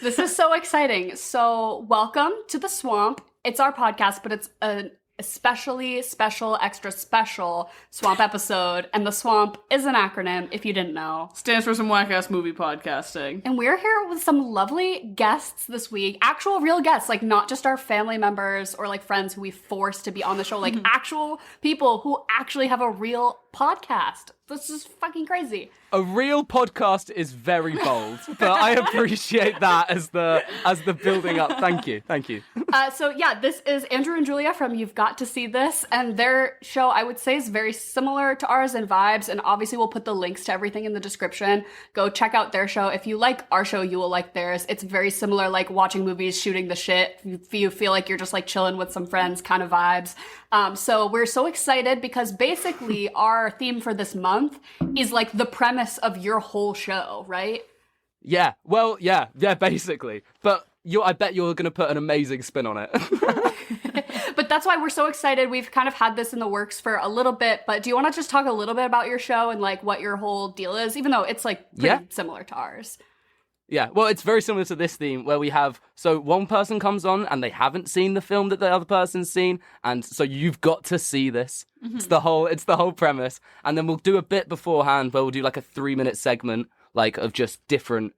This is so exciting. So welcome to The Swamp. It's our podcast, but it's an especially special, extra special Swamp episode. And The Swamp is an acronym, if you didn't know. Stands for some whack-ass movie podcasting. And we're here with some lovely guests this week. Actual real guests, like not just our family members or like friends who we forced to be on the show, like actual people who actually have a real podcast. This is fucking crazy. A real podcast is very bold, but I appreciate that as the building up. Thank you. So yeah, this is Andrew and Julia from You've Got to See This, and their show, I would say, is very similar to ours in vibes, and obviously we'll put the links to everything in the description. Go check out their show. If you like our show, you will like theirs. It's very similar, like watching movies, shooting the shit. You feel like you're just like chilling with some friends kind of vibes. So we're so excited because basically our theme for this month is like the premise of your whole show, right? Yeah, well, yeah, basically. But I bet you're going to put an amazing spin on it. But that's why we're so excited. We've kind of had this in the works for a little bit, but do you want to just talk a little bit about your show and like what your whole deal is, even though it's like pretty similar to ours? Yeah, well, it's very similar to this theme where we have, so one person comes on and they haven't seen the film that the other person's seen, and so you've got to see this. Mm-hmm. It's the whole premise. And then we'll do a bit beforehand where we'll do like a 3-minute segment, like of just different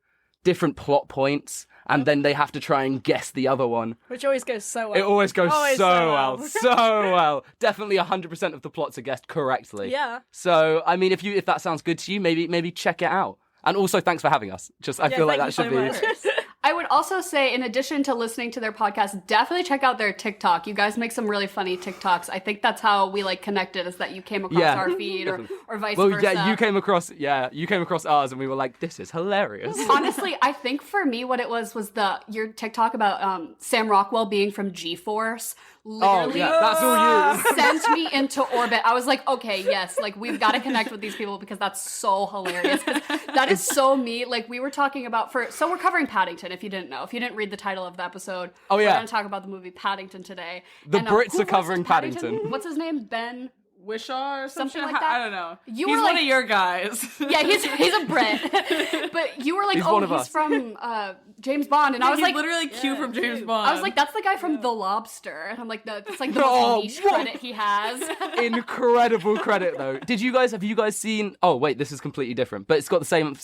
plot points, and then they have to try and guess the other one. Which always goes so well. It always goes so well. So well. Definitely 100% of the plots are guessed correctly. Yeah. So, I mean, if that sounds good to you, maybe check it out. And also, thanks for having us. I feel like that should be... I would also say, in addition to listening to their podcast, definitely check out their TikTok. You guys make some really funny TikToks. I think that's how we like connected, is that you came across our feed or vice versa. Well, yeah, you came across ours, and we were like, this is hilarious. Honestly, I think for me, what it was your TikTok about Sam Rockwell being from G-Force. Literally, that's all you. Sent me into orbit. I was like, okay, yes, like we've got to connect with these people because that's so hilarious. That is so me. Like we were talking about so we're covering Paddington. If you didn't know, if you didn't read the title of the episode, we're going to talk about the movie Paddington today. The Brits are covering Paddington. What's his name? Ben Wishaw or something like that. I don't know. He's one of your guys. Yeah, he's a Brit. But you were like, he's from James Bond, and I was he's like, literally Q from James Bond. I was like, that's the guy from The Lobster, and I'm like, that's like the most niche credit he has. Incredible credit though. Have you guys seen? Oh wait, this is completely different, but it's got the same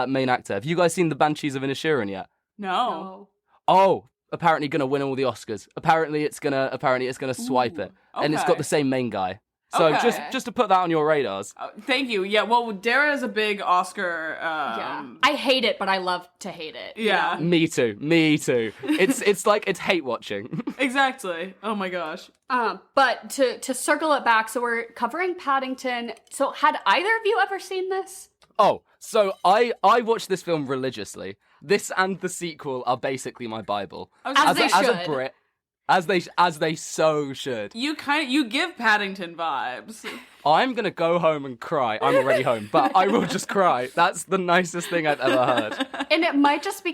main actor. Have you guys seen The Banshees of Inisherin yet? No. Oh, apparently gonna win all the Oscars. Apparently it's gonna swipe it, and it's got the same main guy. So just to put that on your radars. Thank you. Yeah, well, Dara is a big Oscar. I hate it, but I love to hate it. Yeah. You know? Me too. It's like it's hate watching. Exactly. Oh my gosh. But to circle it back, so we're covering Paddington. So had either of you ever seen this? Oh, so I watch this film religiously. This and the sequel are basically my Bible. As a Brit. As they so should. You give Paddington vibes. I'm gonna go home and cry. I'm already home, but I will just cry. That's the nicest thing I've ever heard. And it might just be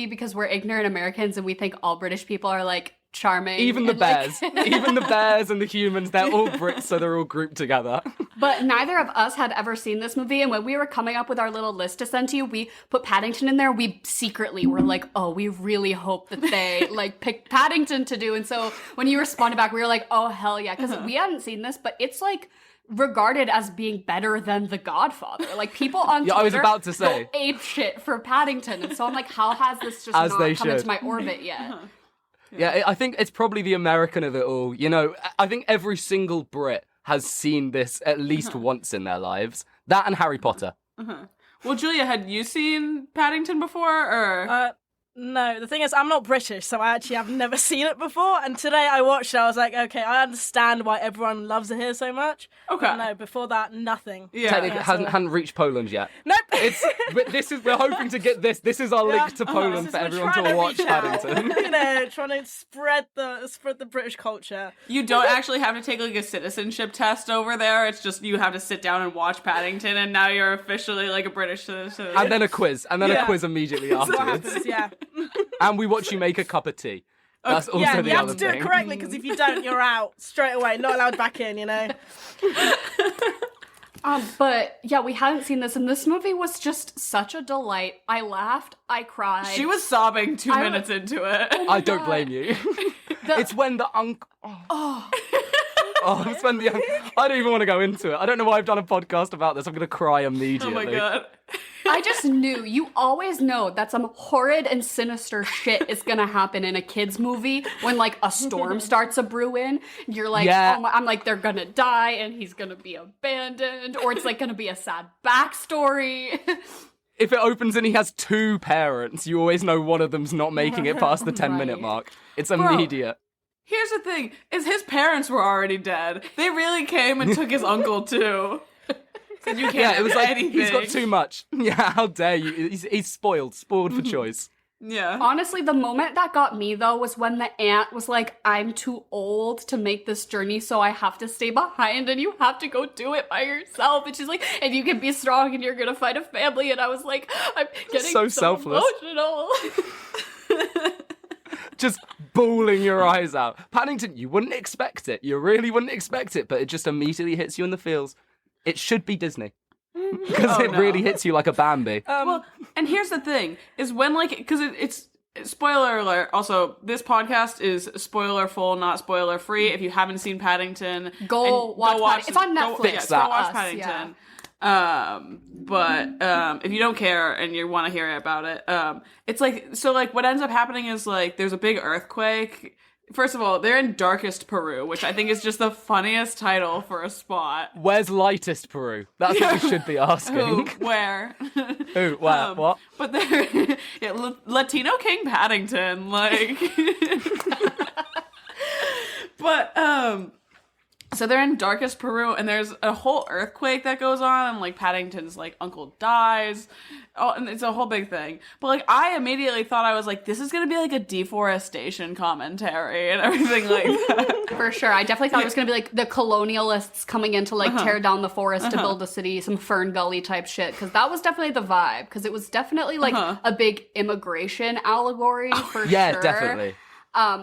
because we're ignorant Americans and we think all British people are like charming. Even the bears. Even the bears and the humans, they're all Brits, so they're all grouped together. But neither of us had ever seen this movie, and when we were coming up with our little list to send to you, we put Paddington in there. We secretly were like, oh, we really hope that they like picked Paddington to do. And so when you responded back, we were like, oh, hell yeah. Because we hadn't seen this, but it's like regarded as being better than The Godfather. Like people on Twitter I was about to say go ape shit for Paddington. And so I'm like, how has this just not come into my orbit yet? Yeah, I think it's probably the American of it all. You know, I think every single Brit has seen this at least once in their lives. That and Harry Potter. Well, Julia, had you seen Paddington before, or? No, the thing is, I'm not British, so I actually have never seen it before. And today I watched it, I was like, okay, I understand why everyone loves it here so much. Okay. But no, before that, nothing. Yeah. Technically, hadn't reached Poland yet. Nope. We're hoping to get this. This is our link to Poland for everyone to watch Paddington. You know, trying to spread the British culture. You don't actually have to take like a citizenship test over there. It's just you have to sit down and watch Paddington, and now you're officially like a British citizen. And then a quiz, a quiz immediately afterwards. Happens, yeah. And we watch you make a cup of tea. That's also the other thing. You have to do it correctly, because if you don't, you're out straight away. Not allowed back in, you know. But yeah, we hadn't seen this, and this movie was just such a delight. I laughed, I cried. She was sobbing 2 minutes into it. I don't blame you. It's when the uncle. It's when the. I don't even want to go into it. I don't know why I've done a podcast about this. I'm going to cry immediately. Oh my god. I just knew. You always know that some horrid and sinister shit is gonna happen in a kid's movie when, like, a storm starts a brewing. You're like, Yeah. I'm like, they're gonna die and he's gonna be abandoned, or it's like gonna be a sad backstory. If it opens and he has 2 parents, you always know one of them's not making it past the 10-minute Right. mark. It's immediate. Here's the thing, is his parents were already dead. They really came and took his uncle too. Said you can't Yeah, it was have like, anything. he's got too much. Yeah, how dare you? He's spoiled for choice. Yeah. Honestly, the moment that got me, though, was when the aunt was like, I'm too old to make this journey, so I have to stay behind, and you have to go do it by yourself. And she's like, and you can be strong, and you're gonna find a family. And I was like, I'm getting So selfless. emotional. Just bawling your eyes out. Paddington, you wouldn't expect it. You really wouldn't expect it, but it just immediately hits you in the feels. It should be Disney. Because it really hits you like a Bambi. Well, and here's the thing, is when, like, because it's spoiler alert. Also, this podcast is spoiler full, not spoiler free. If you haven't seen Paddington, Go watch Paddington. It's on Netflix. Fix Go that. watch Us, Paddington. But if you don't care and you want to hear about it, it's like, so, like, what ends up happening is, like, there's a big earthquake. First of all, they're in darkest Peru, which I think is just the funniest title for a spot. Where's lightest Peru? That's what we should be asking. Who? Where? Who? Where? What? But they're Latino King Paddington, like. But so they're in darkest Peru, and there's a whole earthquake that goes on, and, like, Paddington's, like, uncle dies. Oh, and it's a whole big thing. But, like, I immediately thought, I was like, this is gonna be like a deforestation commentary and everything like that. For sure. I definitely thought it was going to be like the colonialists coming in to like tear down the forest to build a city, some Fern Gully type shit. Because that was definitely the vibe. Because it was definitely like a big immigration allegory for Yeah, sure. definitely.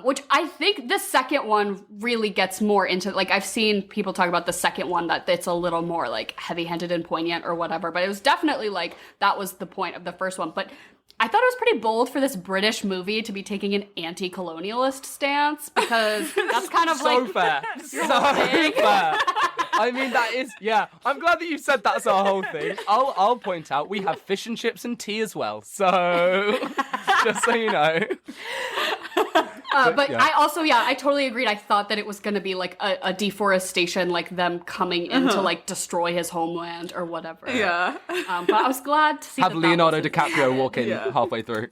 Which I think the second one really gets more into, like, I've seen people talk about the second one that it's a little more like heavy-handed and poignant or whatever, but it was definitely like that was the point of the first one. But I thought it was pretty bold for this British movie to be taking an anti-colonialist stance, because that's kind of So like fair. So fair. I mean, that is, yeah. I'm glad that you said that's our whole thing. I'll point out we have fish and chips and tea as well. So, just so you know. But yeah. I totally agreed. I thought that it was going to be like a deforestation, like them coming in to like destroy his homeland or whatever. Yeah. But I was glad to see Have that Leonardo that DiCaprio walk in Yeah. halfway through.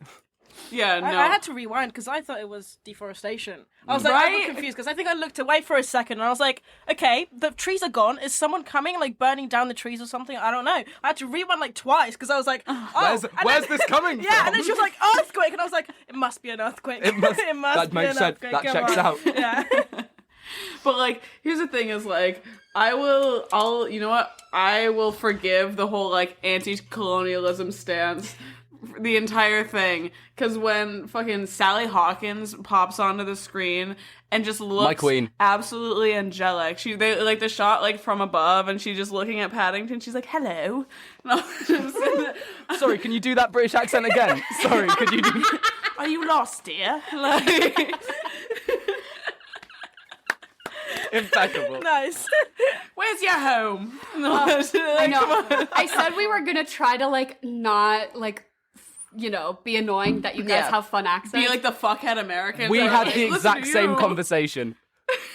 Yeah, no. I had to rewind because I thought it was deforestation. I was like, Right? I'm confused because I think I looked away for a second and I was like, okay, the trees are gone. Is someone coming, like burning down the trees or something? I don't know. I had to rewind like twice because I was like, oh, Where's this coming from? Yeah, and then she was like, earthquake, and I was like, it must be an earthquake. It must- it must that be makes an sense. earthquake. That Come checks on. out. Yeah. But, like, here's the thing is, like, you know what? I will forgive the whole, like, anti-colonialism stance, the entire thing, because when fucking Sally Hawkins pops onto the screen and just looks My queen. absolutely angelic. They like the shot, like, from above, and she's just looking at Paddington, she's like, hello. And I was just- Sorry, can you do that British accent again? Sorry, could you do... are you lost, dear? Like... Impeccable. Nice. Where's your home? I know. I said we were gonna try to like not like be annoying that you guys Yeah. have fun accents. Be like the fuckhead Americans. We that are had like, the "Listen exact to same you." conversation.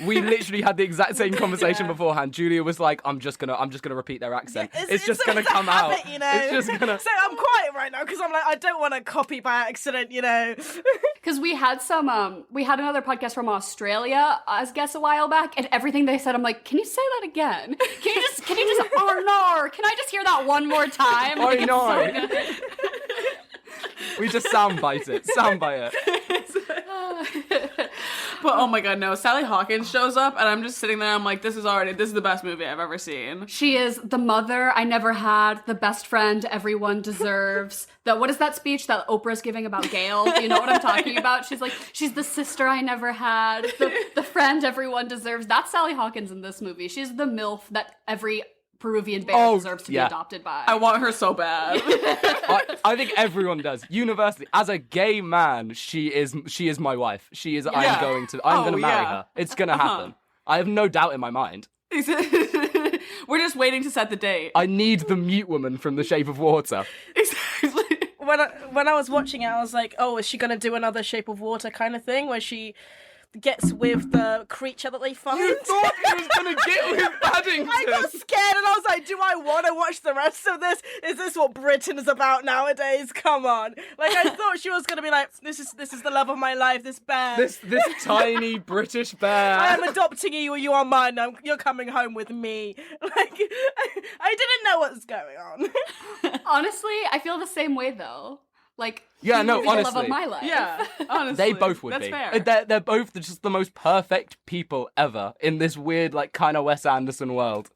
We literally had the exact same conversation Yeah. beforehand. Julia was like, I'm just gonna repeat their accent. Yeah, it's just gonna it's a come out. habit, you know? It's just gonna... So I'm quiet right now because I'm like, I don't want to copy by accident, Because we had we had another podcast from Australia as guests a while back, and everything they said, I'm like, can you say that again? Can you just, oh no, can I just hear that one more time? Oh Like, it's no. so good. We just soundbite it. Soundbite it. But oh my god, no. Sally Hawkins shows up and I'm just sitting there, I'm like, this is the best movie I've ever seen. She is the mother I never had, the best friend everyone deserves. What is that speech that Oprah's giving about Gail? Do you know what I'm talking about? She's like, she's the sister I never had, the friend everyone deserves. That's Sally Hawkins in this movie. She's the MILF that every Peruvian bear Oh, deserves to yeah. be adopted by. I want her so bad. I think everyone does. Universally, as a gay man, she is my wife. She is. Yeah. I'm going to Oh, marry yeah. her. It's gonna happen. I have no doubt in my mind. We're just waiting to set the date. I need the mute woman from The Shape of Water. Exactly. When I was watching it, I was like, oh, is she going to do another Shape of Water kind of thing where she gets with the creature that they find? You thought he was gonna get with Paddington. I got scared and I was like, do I want to watch the rest of this? Is this what Britain is about nowadays? Come on. Like, I thought she was going to be like, this is the love of my life, this bear. This tiny British bear. I am adopting you, you are mine, you're coming home with me. Like, I didn't know what was going on. Honestly, I feel the same way though. Like, Yeah, he no, would be the love honestly. of my life. Yeah, honestly. They both would That's be. fair. They're both just the most perfect people ever in this weird, like, kind of Wes Anderson world.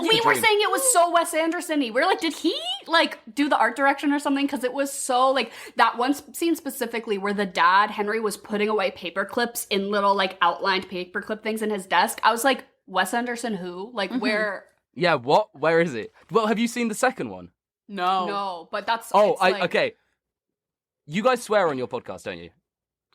We were saying it was so Wes Anderson-y. We were like, did he, like, do the art direction or something? Because it was so, like, that one scene specifically where the dad, Henry, was putting away paper clips in little, like, outlined paper clip things in his desk. I was like, Wes Anderson who? Like, where? Yeah, what? Where is it? Well, have you seen the second one? No. No, but that's, Oh, it's like, okay. You guys swear on your podcast, don't you?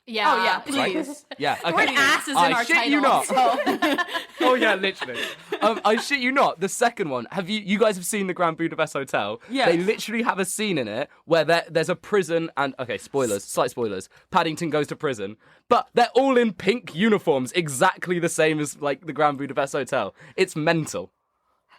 Yeah. Oh, yeah, Right? please. Yeah, The okay. word ass is in I our shit title. you not. So. Oh yeah, literally. I shit you not. The second one. Have you guys have seen the Grand Budapest Hotel? Yes. They literally have a scene in it where there's a prison and spoilers, slight spoilers. Paddington goes to prison, but they're all in pink uniforms, exactly the same as like the Grand Budapest Hotel. It's mental.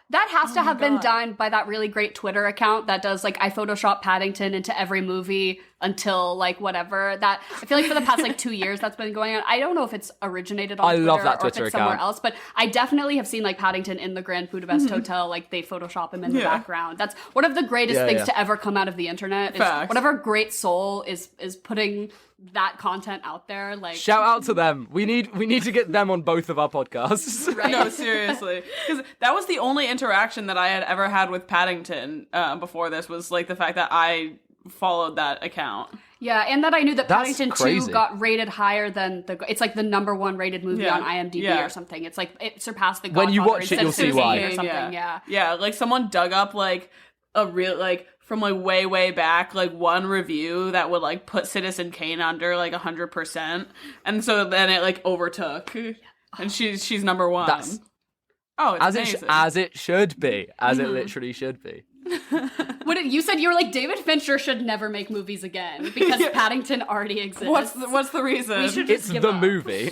That has to have been God. done by that really great Twitter account that does, like, I Photoshop Paddington into every movie until, like, whatever. That, I feel like for the past, like, 2 years that's been going on. I don't know if it's originated on I Twitter love that or if Twitter it's somewhere account. else, but I definitely have seen, like, Paddington in the Grand Budapest Hotel. Like, they Photoshop him in the Yeah. background. That's one of the greatest Yeah, things yeah. to ever come out of the internet. Is Facts. whatever great soul is putting that content out there. Like, Shout out to them. We need to get them on both of our podcasts. right? No, seriously. Because that was the only interaction that I had ever had with Paddington before this, was like the fact that I followed that account. Yeah, and that I knew that That's Paddington 2 crazy. got rated higher than it's like the number one rated movie Yeah. on IMDb Yeah. or something. It's like it surpassed the When you Godfather watch it, instead you'll of see Citizen why. Kane or something. Yeah. Yeah, like someone dug up like a real, like, from like way back, like one review that would like put Citizen Kane under like 100%, and so then it like overtook, and she's number one. That's- it's As amazing. it should be, as it literally should be. You said you were like, David Fincher should never make movies again because Paddington already exists. What's the reason? We should It's just give the up. movie.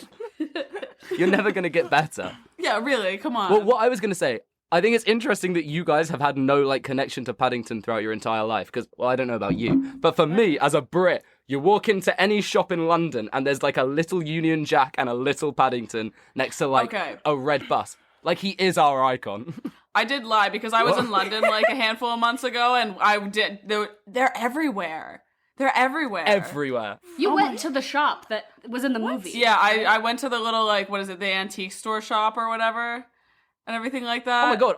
You're never gonna get better. Yeah, really. Come on. Well, what I was gonna say, I think it's interesting that you guys have had no like connection to Paddington throughout your entire life. Because, well, I don't know about you, but for me, as a Brit, you walk into any shop in London and there's like a little Union Jack and a little Paddington next to like Okay. a red bus. Like, he is our icon. I did lie because I was in London like a handful of months ago, and they're everywhere. They're everywhere. Everywhere. You went to the shop that was in the movie. Yeah, I went to the little, like, what is it, the antique store shop or whatever, and everything like that. Oh my god.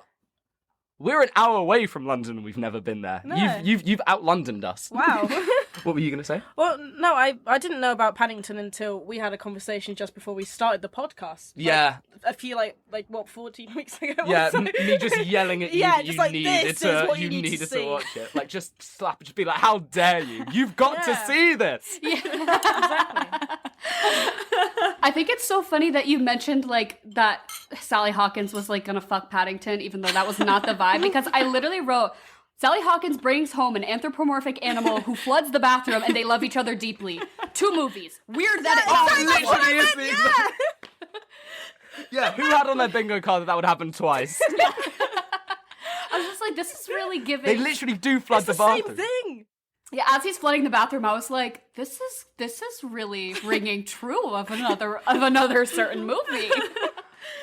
We're an hour away from London and we've never been there. No. You've out-Londoned us. Wow. What were you gonna say? Well, no, I didn't know about Paddington until we had a conversation just before we started the podcast. Yeah. A few, like what, 14 weeks ago? or Yeah, so. me just yelling at you Yeah, that just you like, needed this is what to you need to needed see. to watch it. Like, just slap, just be like, how dare you? You've got to Yeah. see this. Exactly. I think it's so funny that you mentioned like that Sally Hawkins was like gonna fuck Paddington, even though that was not the vibe. Because I literally wrote, Sally Hawkins brings home an anthropomorphic animal who floods the bathroom and they love each other deeply. 2 movies. Weird that it Literally is the exact- Yeah, who had on their bingo card that would happen twice? I was just like, this is really giving. They literally do flood It's the the same bathroom. thing. Yeah, as he's flooding the bathroom, I was like, this is really ringing true of another certain movie.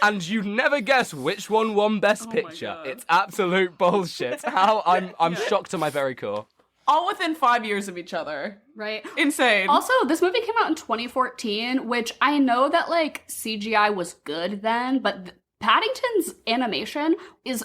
And you never guess which one won Best my Picture. God. It's absolute bullshit. How I'm shocked to my very core. All within 5 years of each other. Right. Insane. Also, this movie came out in 2014, which I know that like CGI was good then, but Paddington's animation is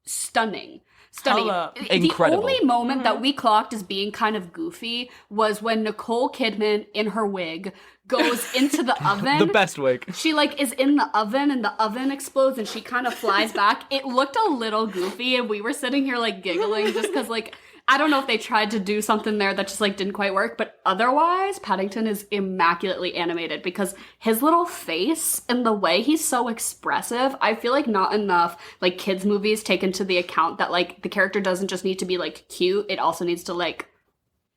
stunning. Stunning. Held up. Incredible. The only moment that we clocked as being kind of goofy was when Nicole Kidman in her wig goes into the oven. The best wig. She like is in the oven and the oven explodes and she kind of flies back. It looked a little goofy and we were sitting here like giggling just because like I don't know if they tried to do something there that just like didn't quite work, but otherwise Paddington is immaculately animated because his little face and the way he's so expressive, I feel like not enough like kids movies take into the account that like the character doesn't just need to be like cute, it also needs to like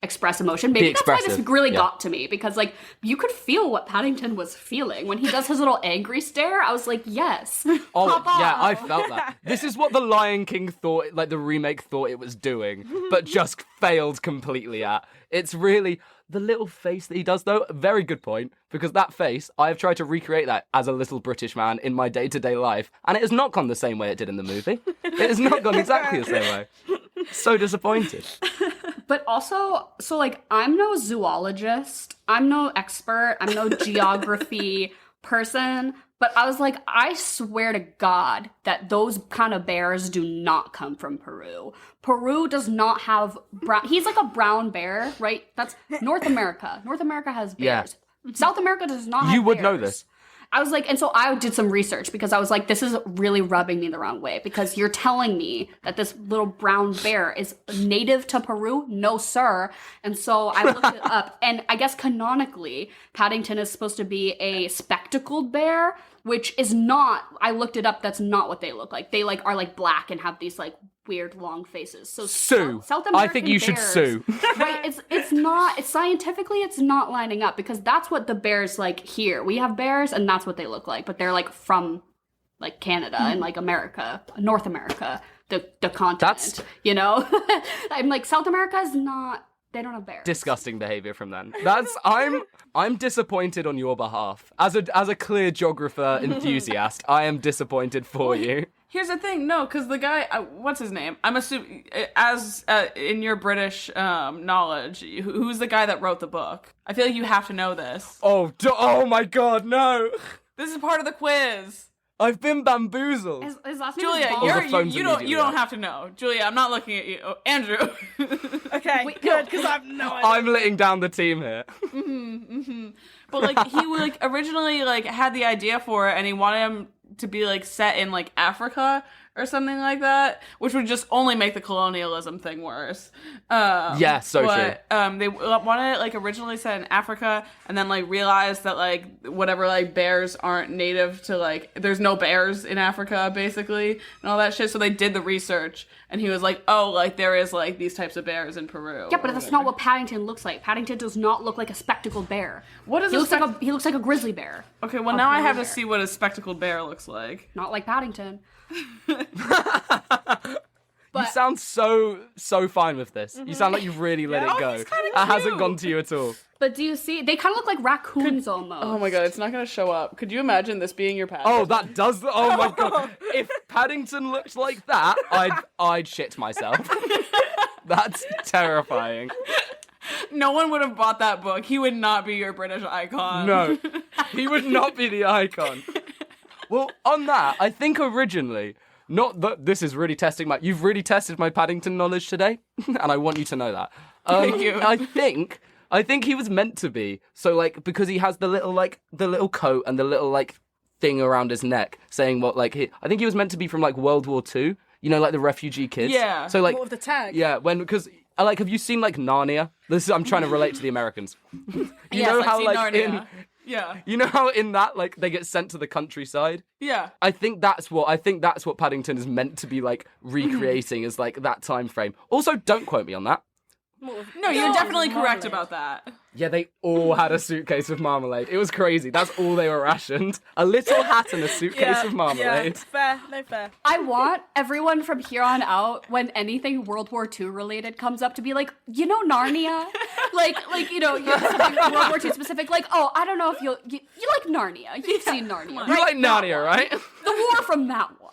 express emotion. Maybe that's why this really got to me because like you could feel what Paddington was feeling when he does his little angry stare. I was like, yes. Oh Papa. yeah, I felt that. This is what the Lion King thought, like the remake thought it was doing, but just failed completely at. It's really the little face that he does though. Very good point, because that face, I have tried to recreate that as a little British man in my day-to-day life, and it has not gone the same way it did in the movie. It has not gone exactly the same way. So disappointed. But also, so like, I'm no zoologist, I'm no expert, I'm no geography person, but I was like, I swear to God that those kind of bears do not come from Peru. Peru does not have brown, he's like a brown bear, right? That's North America. North America has bears. Yeah. South America does not have You would bears. know this. I was like, and so I did some research because I was like, this is really rubbing me the wrong way because you're telling me that this little brown bear is native to Peru? No, sir. And so I looked it up, and I guess canonically, Paddington is supposed to be a spectacled bear, which is not, I looked it up, that's not what they look like. They like are like black and have these like weird long faces. So Sue. South American I think you should bears, sue. Right, it's not, it's scientifically it's not lining up because that's what the bears like here. We have bears and that's what they look like, but they're like from like Canada and like America, North America, the continent. That's- you know? I'm like South America is not, they don't have bears. Disgusting behavior from them. I'm disappointed on your behalf. As a clear geographer enthusiast, I am disappointed for you. Here's the thing, no, because the guy, what's his name? I'm assuming, as in your British knowledge, who's the guy that wrote the book? I feel like you have to know this. Oh my God, no! This is part of the quiz. I've been bamboozled. His last name Julia, is Bond. the phone's you don't immediately out. have to know. Julia, I'm not looking at you. Oh, Andrew. Okay, Wait, good, no. because I have no idea. I'm letting down the team here. But like he like originally like had the idea for it, and he wanted him to be like set in like Africa or something like that, which would just only make the colonialism thing worse. Yeah, so true. They wanted it like originally set in Africa, and then like realized that like whatever like bears aren't native to like there's no bears in Africa basically and all that shit. So they did the research, and he was like, oh, like there is like these types of bears in Peru. Yeah, but that's not what Paddington looks like. Paddington does not look like a spectacled bear. What is he a looks like he looks like a grizzly bear. Okay, well A now I blue have to bear. see what a spectacled bear looks like. Not like Paddington. You But- sound so fine with this. You sound like you've really let it go. he's kinda It hasn't cute. gone to you at all. But do you see? They kind of look like raccoons almost. Oh my god, it's not gonna show up. Could you imagine this being your pad? Oh, that does. Oh my God! If Paddington looked like that, I'd shit myself. That's terrifying. No one would have bought that book. He would not be your British icon. No, he would not be the icon. Well, on that, I think originally, not that this is really testing you've really tested my Paddington knowledge today, and I want you to know that. Thank you. I think he was meant to be. So, like, because he has the little coat and the little, like, thing around his neck saying what, like, I think he was meant to be from, like, World War II. You know, like, the refugee kids. Yeah. So, like, What with the tag? yeah, because, like, have you seen, like, Narnia? I'm trying to relate to the Americans. You Yes, know I've how, seen like, Narnia. Yeah. you know how in that, like, they get sent to the countryside? Yeah. I think that's what Paddington is meant to be like recreating as like that time frame. Also, don't quote me on that. No, you're definitely correct about that. Yeah, they all had a suitcase of marmalade. It was crazy. That's all they were rationed. A little hat and a suitcase of marmalade. Yeah, fair, no fair. I want everyone from here on out, when anything World War II related comes up, to be like, you know, Narnia, like you know, something World War II specific. Like, oh, I don't know if you like Narnia. You've seen Narnia, You right? like Narnia, right? The war from that one.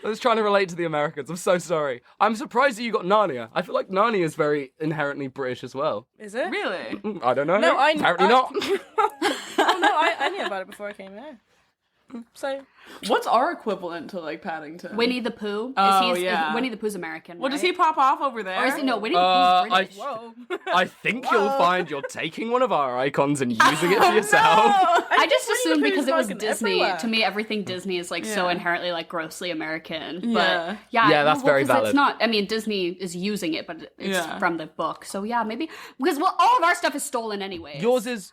I was trying to relate to the Americans. I'm so sorry. I'm surprised that you got Narnia. I feel like Narnia is very inherently British as well. Is it? Really? I don't know. No, Apparently not. Oh no, I knew about it before I came here. So What's our equivalent to like Paddington? Winnie the Pooh. Oh, yeah. Winnie the Pooh's American. Well, does right? he pop off over there? Or is it no? Winnie the Pooh's British. whoa. I think you'll find you're taking one of our icons and using it for yourself. I just assumed Winnie the because it Pooh's was fucking Disney. everywhere. To me, everything Disney is like so Yeah. inherently like grossly American. Yeah. But yeah, Yeah, that's very 'cause valid. It's not. I mean, Disney is using it, but it's Yeah. from the book. So yeah, maybe because all of our stuff is stolen anyway. Yours is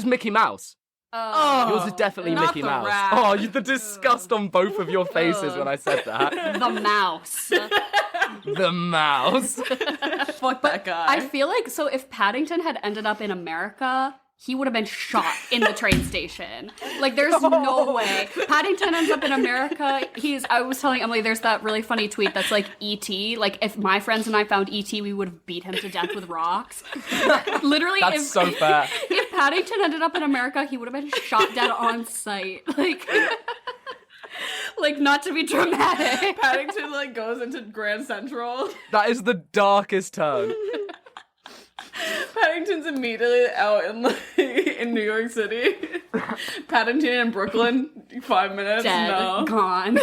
Mickey Mouse. Yours is definitely not Mickey the Mouse. rat. Oh, the disgust on both of your faces when I said that. the mouse. The mouse. Fuck that guy. I feel like so if Paddington had ended up in America, he would have been shot in the train station. Like, there's no way. Paddington ends up in America. I was telling Emily, there's that really funny tweet that's like E.T. Like, if my friends and I found E.T., we would have beat him to death with rocks. Literally, That's so fair. if Paddington ended up in America, he would have been shot dead on sight. Like, not to be dramatic. Paddington like goes into Grand Central. That is the darkest turn. Paddington's immediately out in like, in New York City. Paddington in Brooklyn, 5 minutes. Dead, No. gone.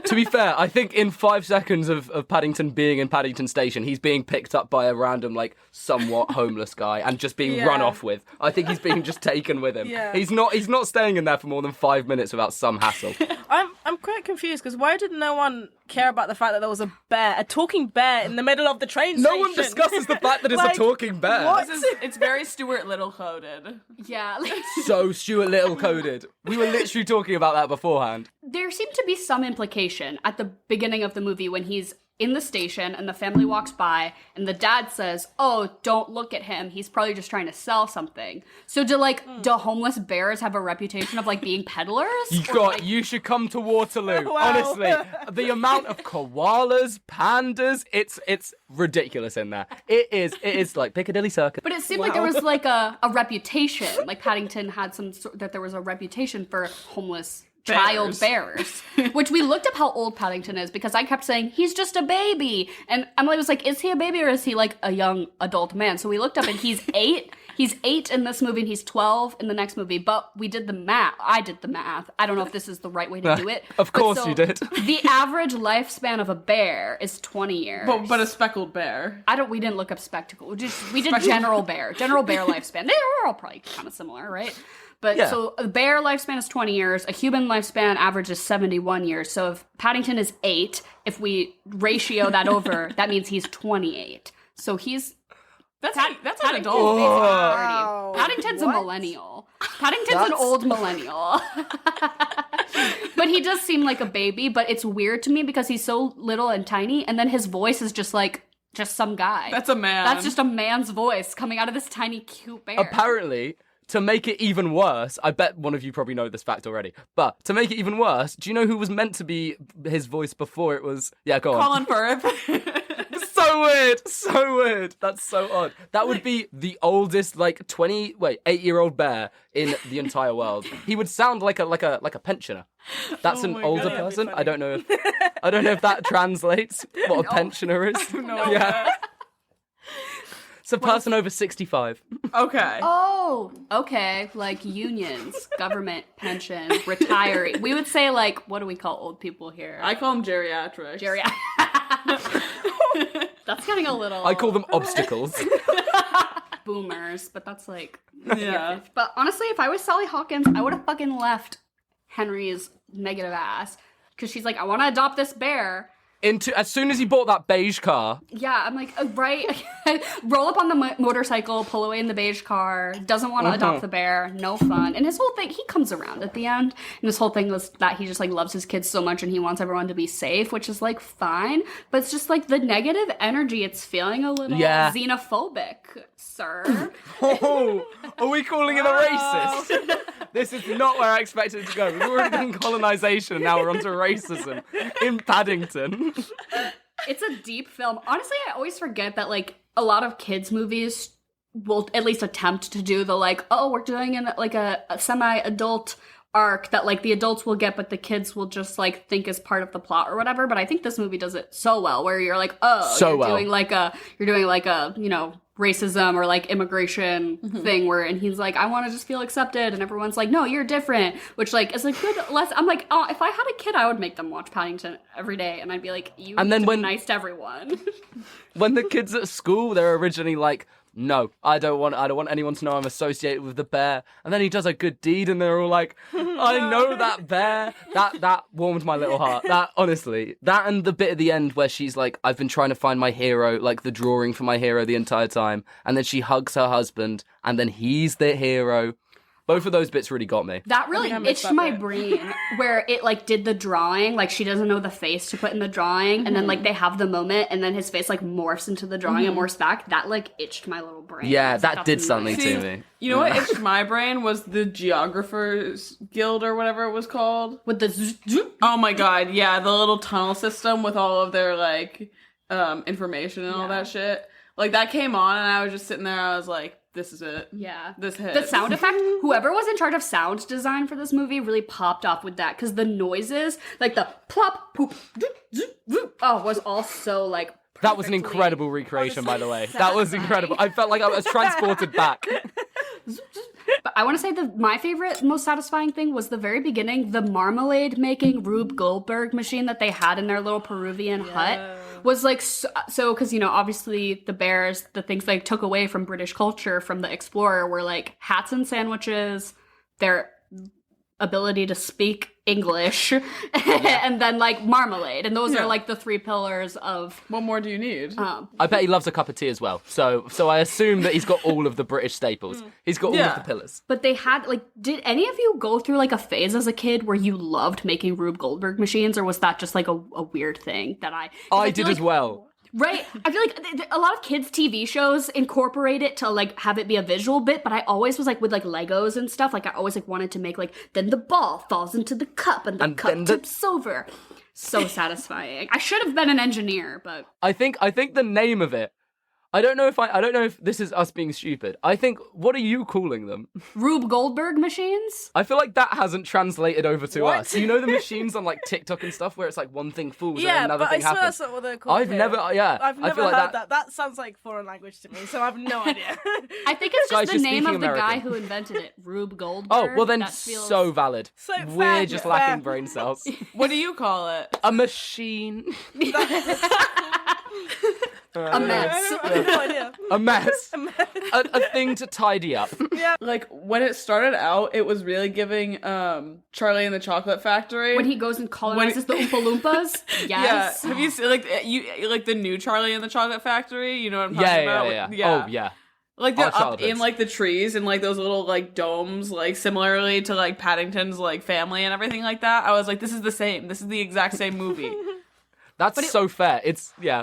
To be fair, I think in 5 seconds of Paddington being in Paddington Station, he's being picked up by a random, like, somewhat homeless guy and just being run off with. I think he's being just taken with him. Yeah. He's not staying in there for more than 5 minutes without some hassle. I'm quite confused because why did no one care about the fact that there was a talking bear in the middle of the train No station? one discusses the fact that it's Like, a talking bear. what? It's very Stuart Little coded. Yeah, like, So Stuart Little coded. We were literally talking about that beforehand. there seemed to be some implication at the beginning of the movie when he's in the station and the family walks by and the dad says, "Oh, don't look at him. He's probably just trying to sell something." So do homeless bears have a reputation of like being peddlers? You should come to Waterloo. Wow. Honestly, the amount of koalas, pandas, it's ridiculous in there. It is like Piccadilly Circus. But it seemed like there was like a reputation, like Paddington had that there was a reputation for homeless child bears, which we looked up how old Paddington is because I kept saying he's just a baby, and Emily was like, is he a baby or is he like a young adult man? So we looked up and he's 8. He's 8 in this movie and he's 12 in the next movie, but we did the math. I did the math. I don't know if this is the right way to do it. Of course you did. The average lifespan of a bear is 20 years. But a speckled bear. We didn't look up spectacle. We did general bear lifespan. They were all probably kind of similar, right? But Yeah. so a bear lifespan is 20 years. A human lifespan average is 71 years. So if Paddington is 8, if we ratio that over, that means he's 28. So That's an Paddington's adult. basically Wow. Paddington's a What? millennial. Paddington's an old millennial. But he does seem like a baby, but it's weird to me because he's so little and tiny, and then his voice is just some guy. That's a man. That's just a man's voice coming out of this tiny, cute bear. Apparently, to make it even worse, I bet one of you probably know this fact already, but to make it even worse, do you know who was meant to be his voice before it was... Yeah, go on. Colin Firth. So weird. That's so odd. That would be the oldest, 8-year-old bear in the entire world. He would sound like a pensioner. That's an my older God, that'd be person. funny. I don't know if that translates what a pensioner is. No. Yeah. It's a person over 65. Okay. Oh, okay. Like unions, government, pension, retiree. We would say what do we call old people here? I call him geriatrics. That's getting a little... I call them obstacles. boomers, but that's Yeah. But honestly, if I was Sally Hawkins, I would have fucking left Henry's negative ass. Because she's like, I want to adopt this bear. As soon as he bought that beige car, Yeah, I'm like, right. Roll up on the motorcycle, pull away in the beige car, doesn't want to adopt the bear, no fun. And his whole thing, he comes around at the end. And his whole thing was that he just loves his kids so much and he wants everyone to be safe, which is fine. But it's just the negative energy, it's feeling a little xenophobic, sir. oh, are we calling him a racist? This is not where I expected it to go. We've already done colonization and now we're onto racism in Paddington. It's a deep film. Honestly, I always forget that a lot of kids' movies will at least attempt to do the we're doing a semi-adult arc that the adults will get, but the kids will just think is part of the plot or whatever. But I think this movie does it so well, where you're So you're well. doing you're doing racism or like immigration thing and he's like, I want to just feel accepted, and everyone's like, no, you're different, which like is a good lesson. I'm like, oh, if I had a kid, I would make them watch Paddington every day, and I'd be like, you And need then to when- be nice to everyone. When the kids at school, they're originally like, no, I don't want anyone to know I'm associated with the bear. And then he does a good deed, and they're all like, I know that bear. That warmed my little heart. That, honestly, that and the bit at the end where she's like, I've been trying to find my hero, like the drawing for my hero the entire time. And then she hugs her husband, and then he's the hero. Both of those bits really got me. That really I missed itched that my bit. brain, where it like did the drawing, like she doesn't know the face to put in the drawing, and then like they have the moment, and then his face like morphs into the drawing and morphs back. That like itched my little brain. Yeah, I was that like, did that's something nice. to me. You know what itched my brain was the Geographers Guild or whatever it was called. With the Oh my god, yeah, the little tunnel system with all of their like information and all that shit. Like that came on, and I was just sitting there. I was like, "This is it. yeah. This hit." The sound effect, whoever was in charge of sound design for this movie really popped off with that, because the noises, like the plop, poop, zoop, zoop, zoop, was all so like That was an perfectly- incredible recreation, by the way. That was incredible. I felt like I was transported back. But I want to say my favorite, most satisfying thing was the very beginning, the marmalade making Rube Goldberg machine that they had in their little Peruvian hut was like, so because, you know, obviously the bears, the things they took away from British culture from the explorer were like hats and sandwiches, their ability to speak English, and then like marmalade. And those are like the 3 pillars of... What more do you need? I bet he loves a cup of tea as well. So I assume that he's got all of the British staples. He's got all of the pillars. But they had, like, did any of you go through, like, a phase as a kid where you loved making Rube Goldberg machines, or was that just, like, a weird thing that I I feel did as like- well. Right? I feel like a lot of kids' TV shows incorporate it to, like, have it be a visual bit, but I always was, like, with, like, Legos and stuff, like, I always, like, wanted to make, like, then the ball falls into the cup, and the And cup then the- tips over. So satisfying. I should have been an engineer, but... I think the name of it. I don't know if this is us being stupid. I think, what are you calling them? Rube Goldberg machines? I feel like that hasn't translated over to What? us. You know the machines on like TikTok and stuff where it's like one thing falls and Yeah, another but I thing swear happens. that's not what they're called. I've here. never, yeah. I've I never feel like heard that. That sounds like foreign language to me, so I have no idea. I think it's Guys, just the you're name of speaking the guy American. who invented it, Rube Goldberg. Oh, well then, That feels- so valid. So We're fair, just fair. lacking brain cells. What do you call it? A machine. a mess. I have no idea. A mess. a thing to tidy up. Like when it started out, it was really giving Charlie and the Chocolate Factory. When he goes and colonizes the Oompa Loompas? Yes. Yeah, have you seen like the new Charlie and the Chocolate Factory? You know what I'm talking Yeah. about? Oh, yeah. Like they're Our up childhoods. in like the trees and like those little like domes, like similarly to like Paddington's like family and everything like that. I was like, this is the same. This is the exact same movie. That's so fair.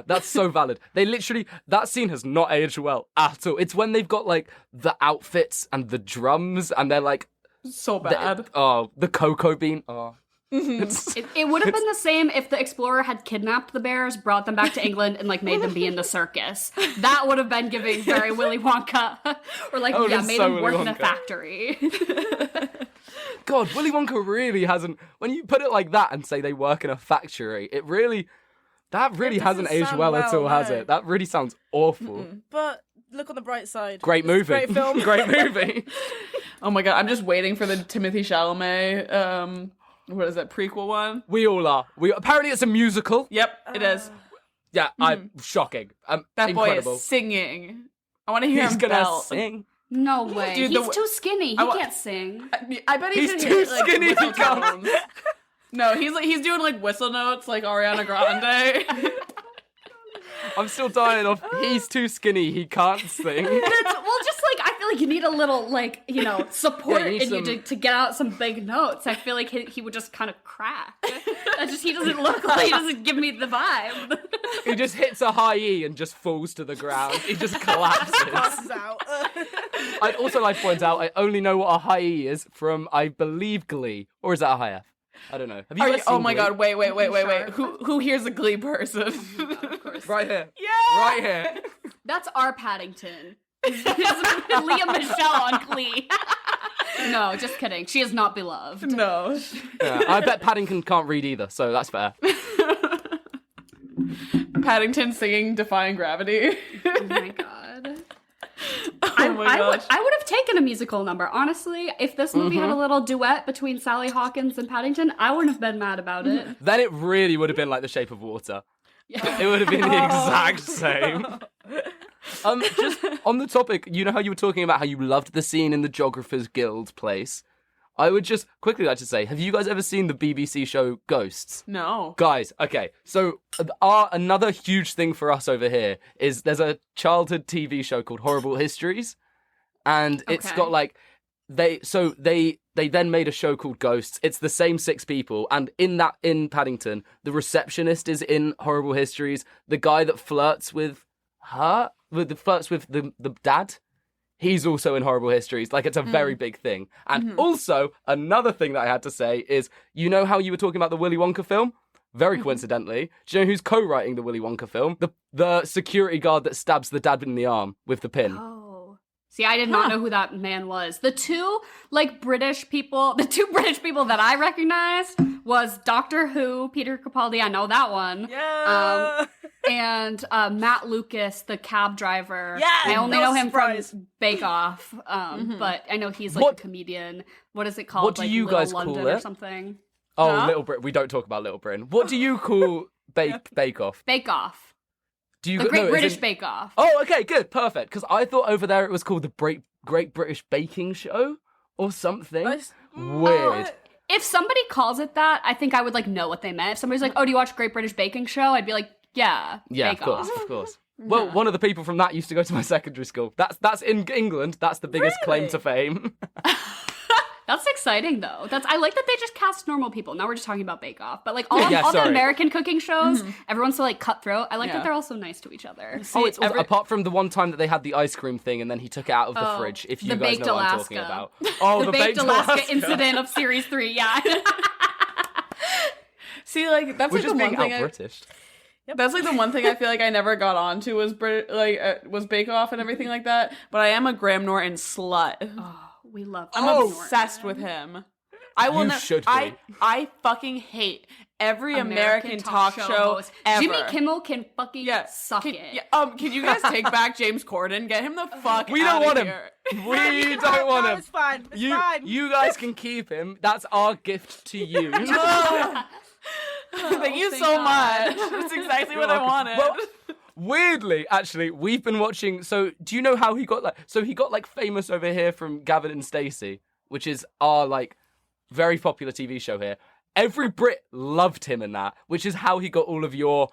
That's so valid. They literally, that scene has not aged well at all. It's when they've got like the outfits and the drums and they're like, So bad. the cocoa bean. Oh. It's- It would have been the same if the explorer had kidnapped the bears, brought them back to England, and like made them be in the circus. That would have been giving very Willy Wonka. Or like, Oh, yeah, it's made so them work Willy in a Wonka. factory. God, Willy Wonka really hasn't, when you put it like that and say they work in a factory, that really hasn't doesn't aged sound well at well, all, has no. it? That really sounds awful. But look on the bright side. Great It's a movie. Great film. Great movie. Oh my god, I'm just waiting for the Timothy Chalamet what is that prequel one? We all are. Apparently it's a musical. Yep, it is. Yeah, I'm shocking. That Incredible. boy is singing. I want to hear He's him gonna belt. sing. No way. Dude, He's too skinny. He can't sing. I bet He's can too hit, like, skinny, he whistle can't. tones. No, he's doing like whistle notes like Ariana Grande. I'm still dying off. He's too skinny. He can't sing. Well, just like, I feel like you need a little, like, you know, support Yeah, you need in you some- to get out some big notes. I feel like he would just kind of crack. He doesn't look like, he doesn't give me the vibe. He just hits a high E and just falls to the ground. He just collapses. Passes out. I'd also like to point out, I only know what a high E is from, I believe, Glee. Or is that a high F? I don't know. Have you Are guys you- seen oh my Glee? god, wait. Who here's a Glee person? Right here. Yeah! Right here. That's our Paddington. Leah Michelle on Glee. No, just kidding. She is not beloved. No. Yeah, I bet Paddington can't read either, so that's fair. Paddington singing Defying Gravity. Oh my god. my I would gosh. have taken a musical number, honestly. If this movie had a little duet between Sally Hawkins and Paddington, I wouldn't have been mad about it. Then it really would have been like The Shape of Water. It would have been the exact same. Just on the topic, you know how you were talking about how you loved the scene in the Geographers Guild place? I would just quickly like to say, have you guys ever seen the BBC show Ghosts? No. Guys, okay, so another huge thing for us over here is there's a childhood TV show called Horrible Histories, and it's Okay. got like they then made a show called Ghosts. It's the same 6 people, and in Paddington, the receptionist is in Horrible Histories. The guy that flirts with the dad, he's also in Horrible Histories. Like, it's a very big thing. And also, another thing that I had to say is, you know how you were talking about the Willy Wonka film? Very coincidentally, do you know who's co-writing the Willy Wonka film? The security guard that stabs the dad in the arm with the pin. Oh. See, I did not know who that man was. The two British people that I recognized was Doctor Who, Peter Capaldi, I know that one. Yeah. And Matt Lucas, the cab driver. Yeah, I only no know him surprise. from Bake Off, but I know he's like a comedian. What is it called? What do like you Little guys London call or it? something? Oh, Huh? Little Britain. We don't talk about Little Britain. What do you call Bake Off? Bake Off. Do you The Great no, as British in- Bake Off. Oh, okay, good, perfect. Because I thought over there it was called the Great British Baking Show or something. Weird. If somebody calls it that, I think I would like know what they meant. If somebody's like, "Oh, do you watch Great British Baking Show?" I'd be like, "Yeah, Yeah, Bake of course, Off." of course. Well, one of the people from that used to go to my secondary school. That's in England. That's the biggest claim Really? to fame. That's exciting though. I like that they just cast normal people. Now we're just talking about Bake Off, but like all Yeah, the sorry. American cooking shows, everyone's so like cutthroat. I like Yeah. that they're all so nice to each other. Oh, it's also, apart from the one time that they had the ice cream thing and then he took it out of the fridge. If you the guys Baked know what I'm talking Alaska. about. Oh, The Baked Alaska incident of series 3. Yeah. See, like, that's We're like just the being one thing out British. That's like the one thing I feel like I never got onto was was Bake Off and everything like that. But I am a Graham Norton slut. We love. I'm Graham obsessed with him. I will You not. should be. I fucking hate every American talk show host. ever. Jimmy Kimmel can fucking suck can, it. yeah, can you guys take back James Corden? Get him the fuck. We don't outta want him. here. We don't want No, him. it's fine. It's fine. You guys can keep him. That's our gift to you. Thank you thank so God. much. That's exactly what I wanted. Well, weirdly, actually, we've been watching. So, do you know how he got like? So he got like famous over here from Gavin and Stacey, which is our like very popular TV show here. Every Brit loved him in that, which is how he got all of your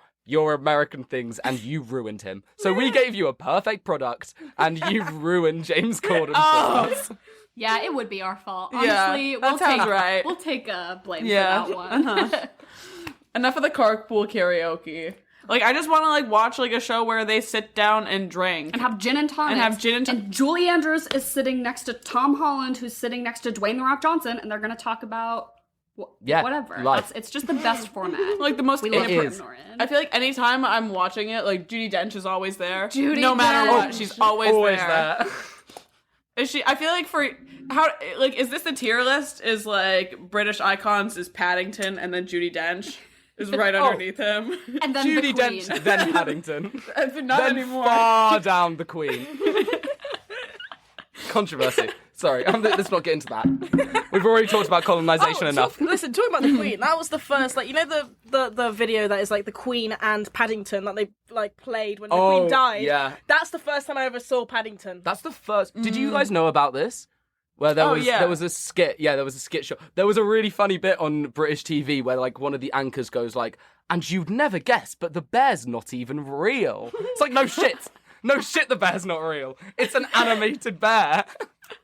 American things, and you ruined him. So we gave you a perfect product, and you ruined James Corden for us. Yeah, it would be our fault. Yeah, Honestly, that sounds right. We'll take blame Yeah. for that one. Enough of the carpool karaoke. Like, I just want to like watch like a show where they sit down and drink. And have gin and tonics. And have gin and And Julie Andrews is sitting next to Tom Holland, who's sitting next to Dwayne The Rock Johnson, and they're going to talk about whatever. life. It's just the best format. like the most We love is. Graham Norton. I feel like anytime I'm watching it, like Judi Dench is always there. Judi no matter what, Dench. she's always, Always there. there. Is she? I feel like for how like is this the tier list? Is like British icons is Paddington and then Judi Dench is right underneath him. And then Judi the Queen. Dench, then Paddington, Not then anymore. far down the Queen. Controversy. Sorry, let's not get into that. We've already talked about colonization enough. Listen, talking about the Queen, that was the first, like, you know the video that is like the Queen and Paddington that they like played when the Queen died. yeah. That's the first time I ever saw Paddington. That's the first. Did you guys know about this? Where there was yeah. there was a skit. Yeah, there was a skit show. There was a really funny bit on British TV where like one of the anchors goes like, "And you'd never guess, but the bear's not even real." It's like, no shit. No shit, the bear's not real. It's an animated bear.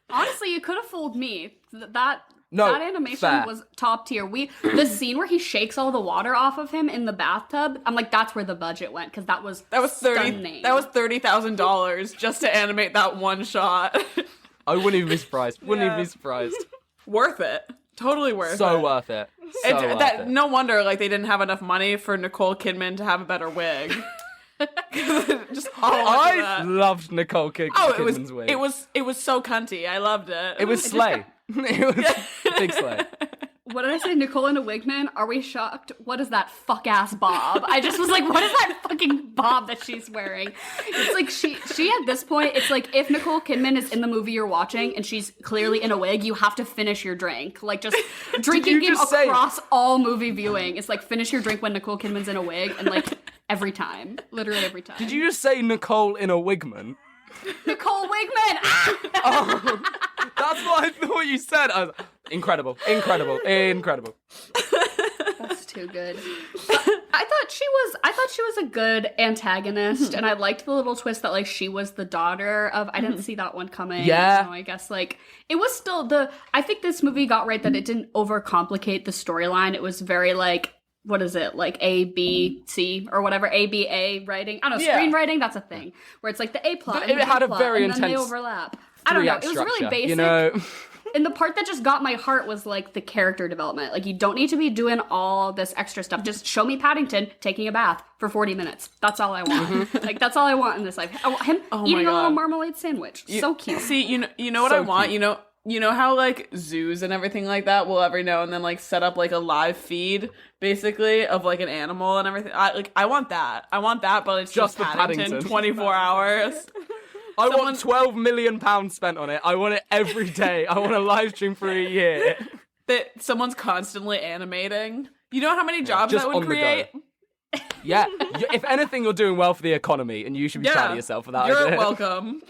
Honestly, you could have fooled me. That No, animation fair. was top tier. The scene where he shakes all the water off of him in the bathtub, I'm like, that's where the budget went, because that was stunning. $30,000 just to animate that one shot. I wouldn't even be surprised. Wouldn't even be surprised. Worth it. Totally worth it. So worth it. So worth it. No wonder like they didn't have enough money for Nicole Kidman to have a better wig. Just all I that. loved Nicole Kidman's wig. it was so cunty. I loved it. It was slay. It was big slay. What did I say? Nicole in a Wigman? Are we shocked? What is that fuck-ass bob? I just was like, what is that fucking bob that she's wearing? It's like she at this point, it's like if Nicole Kidman is in the movie you're watching and she's clearly in a wig, you have to finish your drink. Like just drinking game across all movie viewing. It's like finish your drink when Nicole Kidman's in a wig and like every time. Literally every time. Did you just say Nicole in a Wigman? Nicole Wigman! Ah! Oh, that's what I thought you said. I was, incredible. That's too good. I thought she was a good antagonist, and I liked the little twist that like she was the daughter of. I didn't see that one coming. Yeah. I guess like it was still I think this movie got right that it didn't overcomplicate the storyline. It was very like. What is it, like A, B, C, or whatever, A, B, A writing? I don't know, screenwriting, that's a thing. Where it's like the A plot and it the had B a plot, very and then they intense overlap. I don't know, it was really basic. You know? And the part that just got my heart was like the character development. Like you don't need to be doing all this extra stuff. Just show me Paddington taking a bath for 40 minutes. That's all I want. Like that's all I want in this life. I want him eating a little marmalade sandwich. So cute. See, you know what I want? Cute. You know how like zoos and everything like that will every now and then like set up like a live feed basically of like an animal and everything. I want that. But it's just for Paddington 24 hours. I want £12 million spent on it. I want it every day. I want a live stream for a year. That someone's constantly animating. You know how many jobs just that would create? Yeah. If anything, you're doing well for the economy, and you should be proud of yourself for that. You're idea. welcome.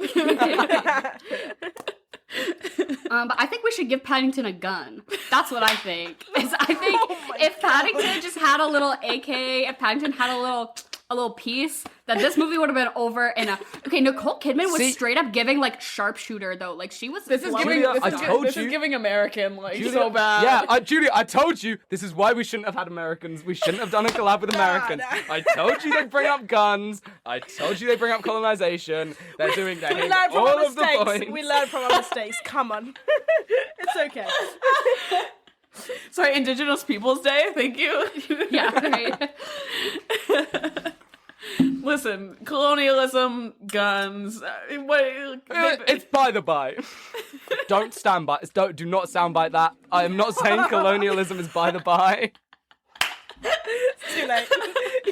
But I think we should give Paddington a gun. That's what I think. I think if Paddington just had a little AK, if Paddington had a little piece, that this movie would have been over in a... Okay, Nicole Kidman was straight up giving, like, sharpshooter, though. Like, she was... This is giving American, like, Julia, so bad. Yeah, Julia, I told you, this is why we shouldn't have had Americans. We shouldn't have done a collab with Americans. I told you they'd bring up guns. I told you they'd bring up colonization. They're hitting all of the points. We learn from our mistakes. Come on. It's okay. Sorry, Indigenous Peoples Day, thank you. Yeah, right. Listen, colonialism, guns, It's by the by. Don't stand by. Do not soundbite that. I am not saying colonialism is by the by. It's too late.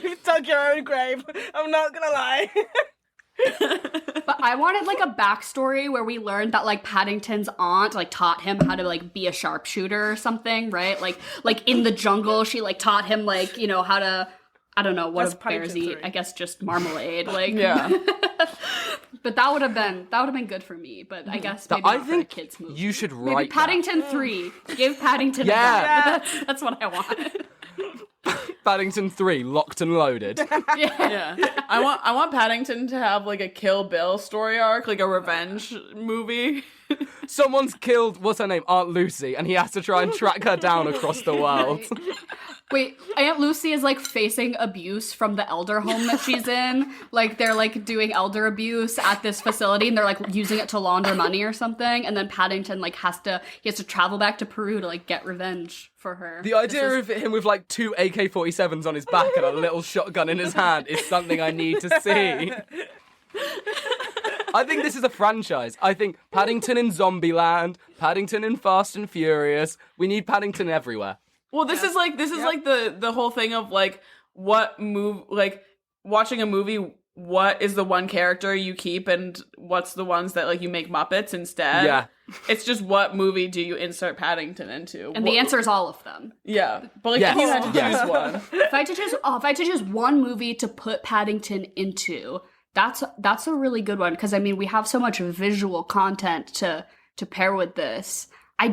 You've dug your own grave. I'm not gonna lie. But I wanted like a backstory where we learned that like Paddington's aunt like taught him how to like be a sharpshooter or something, right? Like in the jungle, she like taught him like, you know, how to, I don't know, what do bears eat? I guess just marmalade. Like yeah. But that would have been good for me. But I guess maybe not for a kids movie. You should write maybe Paddington 3. Give Paddington a gun. That's what I want. Paddington 3, locked and loaded. Yeah. I want Paddington to have like a Kill Bill story arc, like a revenge movie. Someone's killed, what's her name? Aunt Lucy, and he has to try and track her down across the world. Wait, Aunt Lucy is like facing abuse from the elder home that she's in. Like they're like doing elder abuse at this facility and they're like using it to launder money or something. And then Paddington like has to travel back to Peru to like get revenge for her. The idea of him with like 2 AK-47s on his back and a little shotgun in his hand is something I need to see. I think this is a franchise. I think Paddington in Zombieland, Paddington in Fast and Furious. We need Paddington everywhere. Well, this is like the whole thing of like watching a movie. What is the one character you keep, and what's the ones that like you make Muppets instead? Yeah, it's just what movie do you insert Paddington into? And the answer is all of them. Yeah, but like if you had to choose one, if I had to choose one movie to put Paddington into, that's a really good one because I mean we have so much visual content to pair with this. I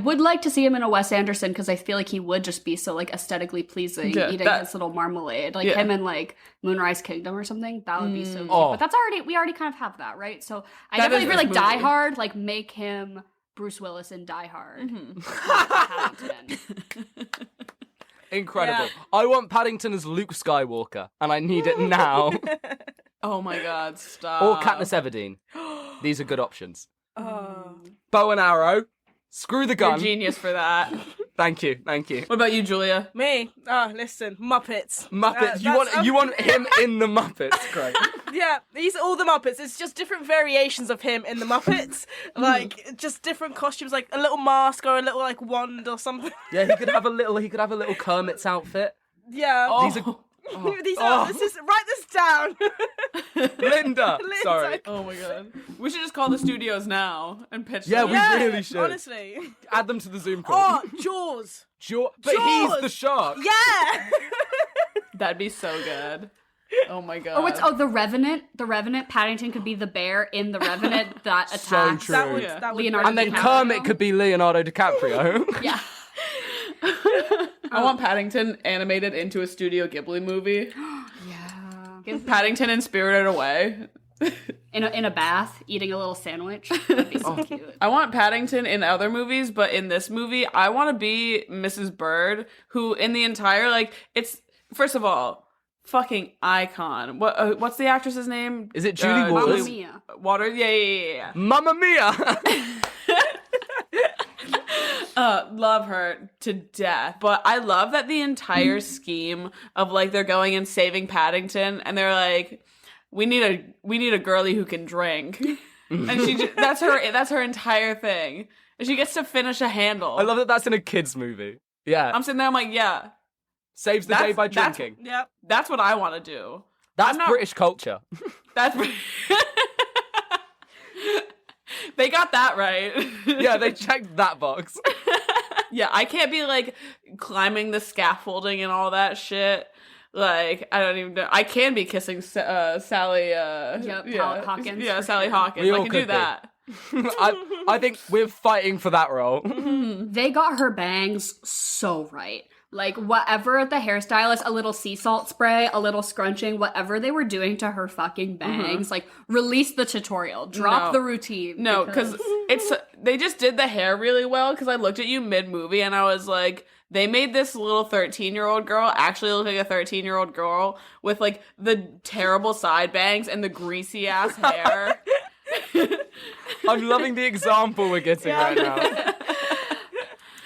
would like to see him in a Wes Anderson because I feel like he would just be so like aesthetically pleasing eating his little marmalade. Like him in like Moonrise Kingdom or something. That would be so cute. But that's we already kind of have that, right? So I definitely feel like Die Hard, like make him Bruce Willis in Die Hard. Incredible. Yeah. I want Paddington as Luke Skywalker, and I need it now. Oh my god, stop. Or Katniss Everdeen. These are good options. Bow and arrow. Screw the gun. You're a genius for that. Thank you. What about you, Julia? Me? Oh, listen, Muppets. Muppets. That's- You want him in the Muppets? Great. Yeah, he's all the Muppets. It's just different variations of him in the Muppets. Like, just different costumes, like a little mask or a little, like, wand or something. Yeah, he could have a little Oh. Kermit's outfit. Yeah. These are Write this down. Linda. Sorry. Oh my god. We should just call the studios now and pitch Yeah, them. we Yeah, really should. honestly. Add them to the Zoom call. Oh, Jaws. But he's Jaws! the shark. Yeah. That'd be so good. Oh my god. Oh, it's the Revenant. The Revenant. Paddington could be the bear in the Revenant that So attacks. true. That would, Yeah. that would Leonardo And then DiCaprio. Kermit could be Leonardo DiCaprio. Yeah. I want Paddington animated into a Studio Ghibli movie. Yeah. Paddington and Spirited Away. In a bath, eating a little sandwich. That'd be so cute. I want Paddington in other movies, but in this movie, I want to be Mrs. Bird, who in the entire, like, it's, first of all, fucking icon. What's the actress's name? Is it Julie Mamma Waters? Mia. Waters? Yeah. Mamma Mia! Love her to death. But I love that the entire scheme of, like, they're going and saving Paddington, and they're like, we need a girlie who can drink. And that's her entire thing. And she gets to finish a handle. I love that that's in a kids movie. Yeah. I'm sitting there, I'm like, yeah, Saves the day by that's- drinking. Yep. that's what I want to do. That's I'm not- British culture. That's they got that right. Yeah, they checked that box. Yeah, I can't be like climbing the scaffolding and all that shit. Like, I don't even know. I can be kissing Sally. Hawkins, Yeah, for Sally sure. Hawkins. We I all can do could be. that. I think we're fighting for that role. They got her bangs so right. Like, whatever the hairstylist, a little sea salt spray, a little scrunching, whatever they were doing to her fucking bangs, like, release the tutorial, drop No. the routine. No, because they just did the hair really well. Because I looked at you mid movie and I was like, they made this little 13-year-old girl actually look like a 13-year-old girl with like the terrible side bangs and the greasy ass hair. I'm loving the example we're getting right now.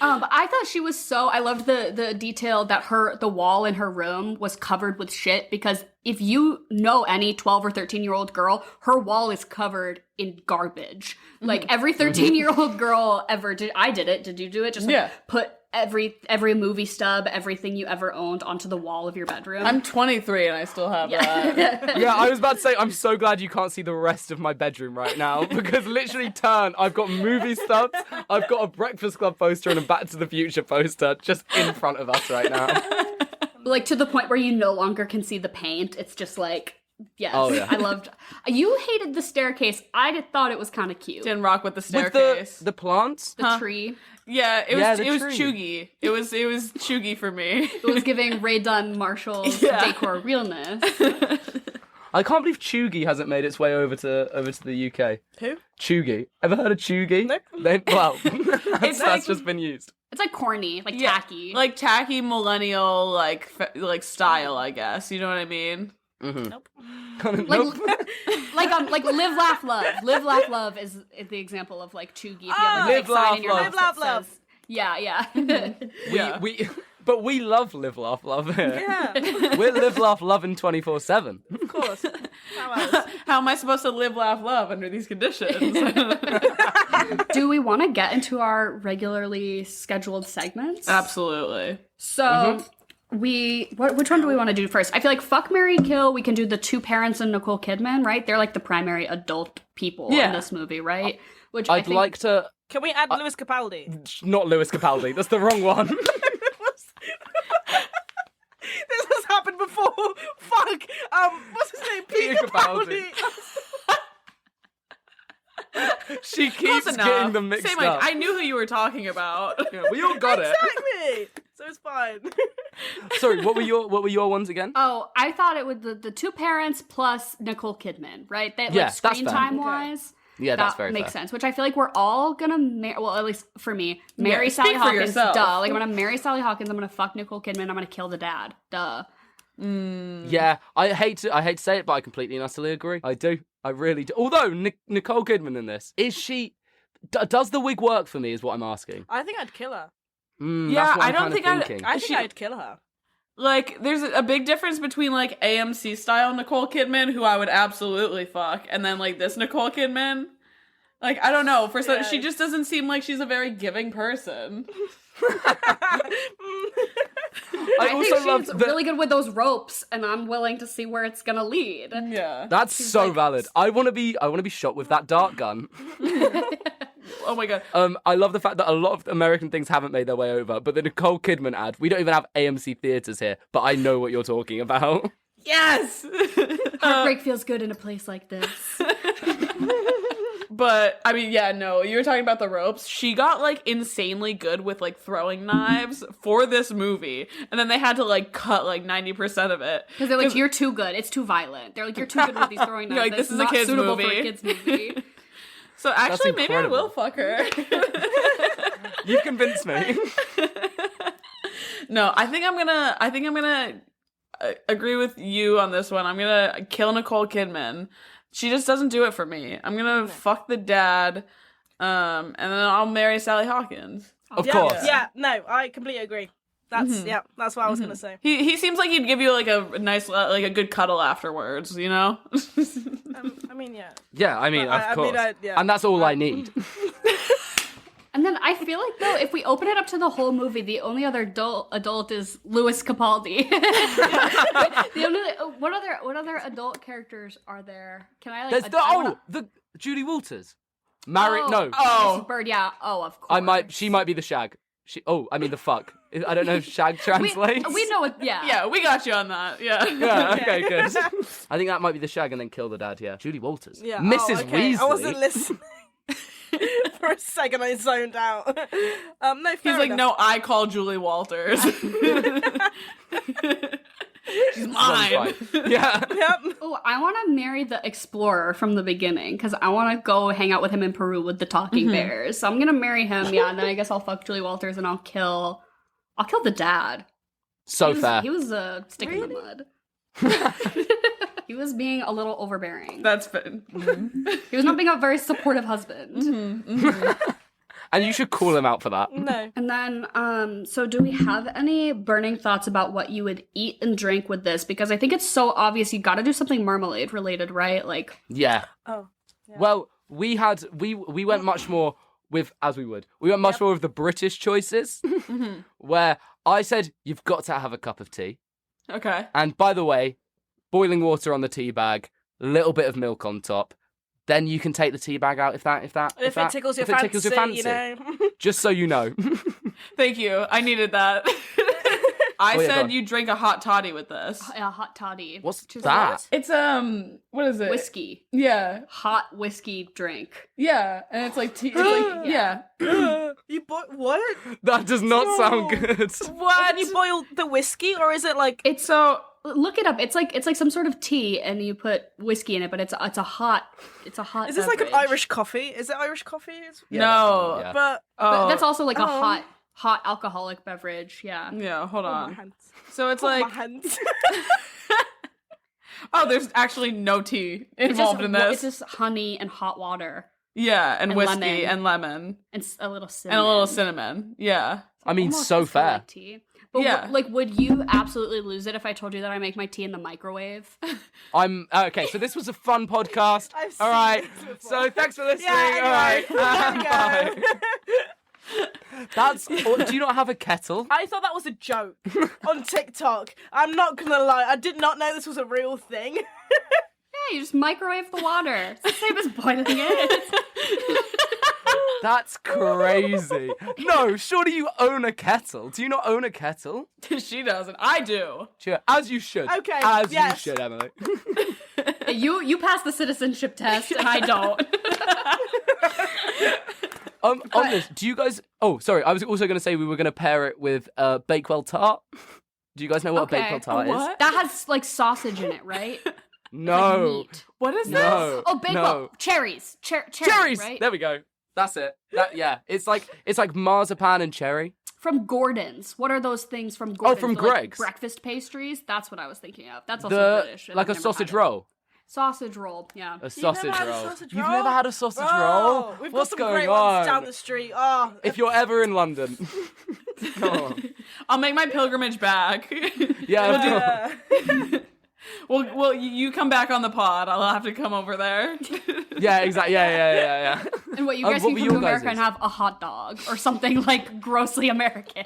But I thought she was I loved the detail that the wall in her room was covered with shit, because if you know any 12 or 13-year-old girl, her wall is covered in garbage. Like, every 13-year-old girl ever did. I did it. Did you do it? Just like, Yeah. put every movie stub, everything you ever owned onto the wall of your bedroom. I'm 23 and I still have that. Yeah, I was about to say, I'm so glad you can't see the rest of my bedroom right now, because literally I've got movie stubs, I've got a Breakfast Club poster and a Back to the Future poster just in front of us right now. Like, to the point where you no longer can see the paint. It's just like, yes. Oh, yeah. I loved. You hated the staircase. I thought it was kind of cute. Didn't rock with the With staircase. the plants? The tree. Yeah, it Yeah, was the it was tree. chuggy. It was chuggy for me. It was giving Ray Dunn Marshall's Yeah. decor realness. I can't believe Chugi hasn't made its way over to the UK. Who? Chugi. Ever heard of Chugi? Nope. Well, It's that's like- just been used. It's like corny, like tacky. Like tacky millennial like style, I guess. You know what I mean? Nope. like live, laugh, love. Live, laugh, love is the example of like chuggy. If you have Live, like, a sign laugh, in your love. house Live, laugh, that love. says- Yeah. Yeah. But we love Live, Laugh, Love here. Yeah, We're Live, Laugh, Loving 24/7. of course. How else? How am I supposed to live, laugh, love under these conditions? Do we want to get into our regularly scheduled segments? Absolutely. So which one do we want to do first? I feel like Fuck, Marry, Kill. We can do the two parents and Nicole Kidman, right? They're like the primary adult people in Yeah. this movie, right? Which I I'd think, like to... Can we add Lewis Capaldi? Not Lewis Capaldi. That's the wrong one. This has happened before. Fuck. What's his name? Peter Capaldi. She keeps Close enough. getting them mixed Same, up. like, I knew who you were talking about. Yeah, we all got it. Exactly. So it's fine. Sorry, what were your ones again? Oh, I thought it would the two parents plus Nicole Kidman, right? That Yeah, like that's screen fair. time Okay. wise. Yeah, that's that very makes fair. sense. Which I feel like we're all gonna well, at least for me, marry Yeah, Sally speak for Hawkins. yourself. Duh. Like, I'm gonna marry Sally Hawkins. I'm gonna fuck Nicole Kidman. I'm gonna kill the dad. Duh. Yeah, I hate to say it, but I completely and utterly agree. I do. I really do. Although Nicole Kidman in this, is she? Does the wig work for me? Is what I'm asking. I think I'd kill her. Yeah, that's what I I'm don't kind think of I'd- thinking. I think I'd kill her. Like, there's a big difference between, like, AMC style Nicole Kidman, who I would absolutely fuck, and then, like, this Nicole Kidman. Like, I don't know. She just doesn't seem like she's a very giving person. I also think love she's the- really good with those ropes, and I'm willing to see where it's gonna lead. Yeah. That's so valid. I want to be shot with that dart gun. Oh my god. I love the fact that a lot of American things haven't made their way over, but the Nicole Kidman ad, we don't even have AMC theaters here, but I know what you're talking about. Yes! Heartbreak feels good in a place like this. But, I mean, yeah, no, you were talking about the ropes. She got, like, insanely good with, like, throwing knives for this movie. And then they had to, like, cut, like, 90% of it. Because they're like, you're too good. It's too violent. They're like, you're too good with these throwing knives. You're like, That's this is a not kid's suitable movie." for a kid's movie. So, actually, maybe I incredible. will fuck her. You've convinced me. No, I think I'm gonna agree with you on this one. I'm gonna kill Nicole Kidman. She just doesn't do it for me. I'm gonna fuck the dad, and then I'll marry Sally Hawkins. Of Yeah, course. Yeah, no, I completely agree. That's that's what I was gonna say. He seems like he'd give you like a nice, like a good cuddle afterwards, you know? I mean, yeah. Yeah, I mean, I of course. mean, yeah. And that's all I need. And then I feel like, though, if we open it up to the whole movie, the only other adult is Louis Capaldi. What other adult characters are there? Can I, like... There's the Julie Walters. No. Mrs. Bird, yeah. Oh, of course. She might be the shag. The fuck. I don't know if shag translates. We know it, yeah. Yeah, we got you on that. Yeah. Yeah, okay, good. I think that might be the shag and then kill the dad, yeah. Julie Walters. Yeah. Mrs. Okay. Weasley. I wasn't listening. For a second, I zoned out. No, fair He's like, enough. no, I call Julie Walters. She's mine. Yeah. Yep. Oh, I want to marry the explorer from the beginning because I want to go hang out with him in Peru with the talking bears. So I'm gonna marry him, yeah, and then I guess I'll fuck Julie Walters and I'll kill the dad. So fair. He was a stick in the mud. He was being a little overbearing. That's fun. He was not being a very supportive husband. And you should call him out for that. No. And then, so do we have any burning thoughts about what you would eat and drink with this? Because I think it's so obvious you got to do something marmalade related, right? Like, Yeah. Oh. Yeah. Well, we went much more with, as we would, we went much more with the British choices, where I said, you've got to have a cup of tea. Okay. And by the way, boiling water on the tea bag, a little bit of milk on top. Then you can take the tea bag out if it tickles your fancy, you know. Just so you know. Thank you. I needed that. I Oh, yeah, go said on. you drink a hot toddy with this. a hot toddy. What's Which is that? It's what is it? Whiskey. Yeah. Hot whiskey drink. Yeah. And it's like tea. It's like, yeah. You what? That does not sound No. good. What? You boil the whiskey, or is it like It's So look it up. It's like some sort of tea, and you put whiskey in it, but it's a hot. Is this like an beverage. Irish coffee? Is it Irish coffee? no. Yeah. But But that's also like a Oh. hot alcoholic beverage. Yeah. Yeah, hold my on. hands. So it's Oh, like, my hands. oh, there's actually no tea It's involved in this. It's just honey and hot water Yeah, and whiskey lemon. and lemon and a little and cinnamon. a little cinnamon. Yeah. I mean, Almost so as good fair. like tea. But Yeah. would you absolutely lose it if I told you that I make my tea in the microwave? I'm okay. So this was a fun podcast. I've seen All right. this before. So thanks for listening. Yeah, anyway, All right. there we go. That's. Or, do you not have a kettle? I thought that was a joke on TikTok. I'm not gonna lie, I did not know this was a real thing. Yeah, you just microwave the water. It's the same as boiling it. That's crazy. No, surely you own a kettle. Do you not own a kettle? She doesn't. I do. Sure, as you should. Okay, As yes. you should, Emily. You pass the citizenship test, and I don't. On this, do you guys? Oh, sorry. I was also going to say we were going to pair it with Bakewell tart. Do you guys know what Okay. a Bakewell tart is? What? That has like sausage in it, right? No. Like meat. What is this? No. Oh, Bakewell No. cherries. Cherries. Right? There we go. That's it. Yeah. It's like marzipan and cherry. From Gordon's. What are those things from Gordon's? from They're, like, Greg's. breakfast pastries. That's what I was thinking of. That's also The British. and like I've a never sausage had it. roll. Sausage roll. Yeah. A sausage never had a roll. sausage You've roll? never had a sausage Oh, roll? we've What's got some going great on? ones down the street. Oh, If you're ever in London, Oh. I'll make my pilgrimage back. Yeah. Well, you come back on the pod. I'll have to come over there. Yeah, exactly. Yeah. And what, you guys what can were come to your America guys's? and have a hot dog or something like grossly American.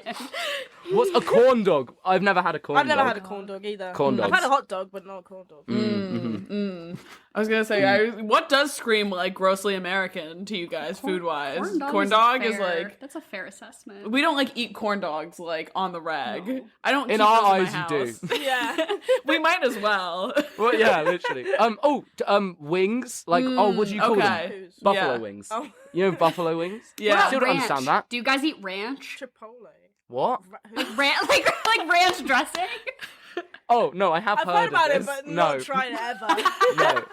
What's a corn dog? I've never had a corn dog. I've never had a corn dog either. Corn I've dogs. had a hot dog, but not a corn dog. I was gonna say, what does scream like grossly American to you guys, food wise? Corn dog is fair. like That's a fair assessment. we don't like eat corn dogs like on the reg. No. I don't. In keep our those in my eyes, you house. do. Yeah. We might as well. Well, yeah, literally. Wings. Like, what do you call okay. them? Buffalo Yeah. wings. Oh. You know buffalo wings? Yeah. Still don't ranch? understand that. Do you guys eat ranch? Chipotle. What? Like ranch dressing? Oh no, I have I've heard heard about of it, this. but no, not tried it ever. no.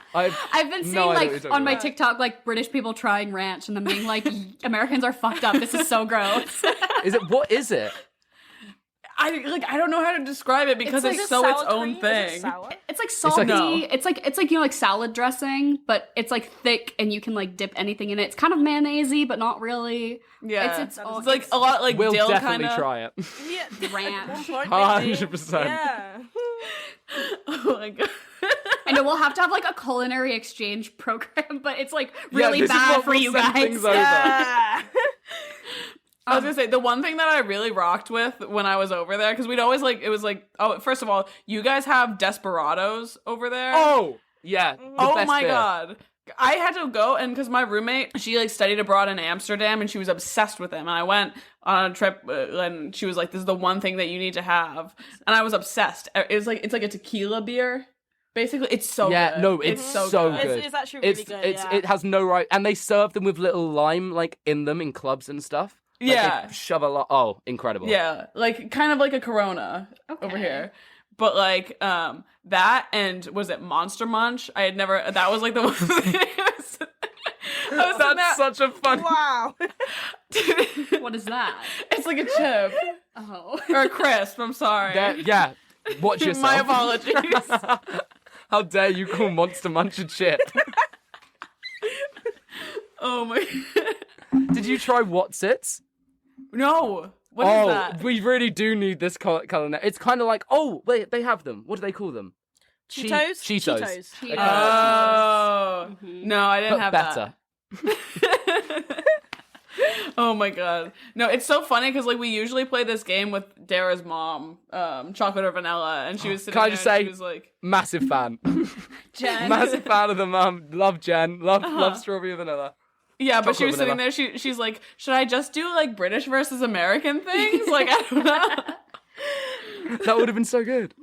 I've been seeing No idea what like you're talking on my about. TikTok like British people trying ranch and then being like, Americans are fucked up. This is so gross. Is it? What is it? I don't know how to describe it because It's it's, like so its Sour own cream? Is it thing. sour? It's like salty. No. It's like you know like salad dressing, but it's like thick and you can like dip anything in it. It's kind of mayonnaise-y, but not really. Yeah, It's own- it's like a lot like We'll dill definitely kind of. try it. Yeah. ranch. 100%. Yeah. Oh my god. I know we'll have to have like a culinary exchange program, but it's like Yeah, really this is bad what for we'll you send guys. things over. Yeah. I was gonna say the one thing that I really rocked with when I was over there because we'd always like it was like first of all you guys have Desperados over there. Oh, yeah. The Oh best my beer. god. I had to go and because my roommate she like studied abroad in Amsterdam and she was obsessed with him and I went on a trip and she was like this is the one thing that you need to have and I was obsessed. It's like a tequila beer. Basically, it's so Yeah, good. no, it's so good. It's actually really good. Yeah. It has no right, and they serve them with little lime like in them in clubs and stuff. Like, Yeah. they shove a lot. Oh, incredible. Yeah, like kind of like a Corona over here. But like that and was it Monster Munch? I had never that was like the one thing That's such a fun. Wow. What is that? It's like a chip Oh. or a crisp, I'm sorry. Yeah. Watch yourself. My apologies. How dare you call Monster Munch a chip? Oh my Did you try What's-Its? No. What is that? We really do need this color. It's kind of like, wait, they have them. What do they call them? Cheetos? Cheetos. Cheetos. Okay. Oh. No, I didn't But have better. that. Oh my god. No, it's so funny because like we usually play this game with Dara's mom, chocolate or vanilla, and she was sitting Can I there just and say- she was like Massive fan. Jen. Massive fan of the mum. Love Jen. Love strawberry vanilla. Yeah, but she Chocolate was sitting vanilla. there, she's like, should I just do like British versus American things? Like I don't know. That would have been so good.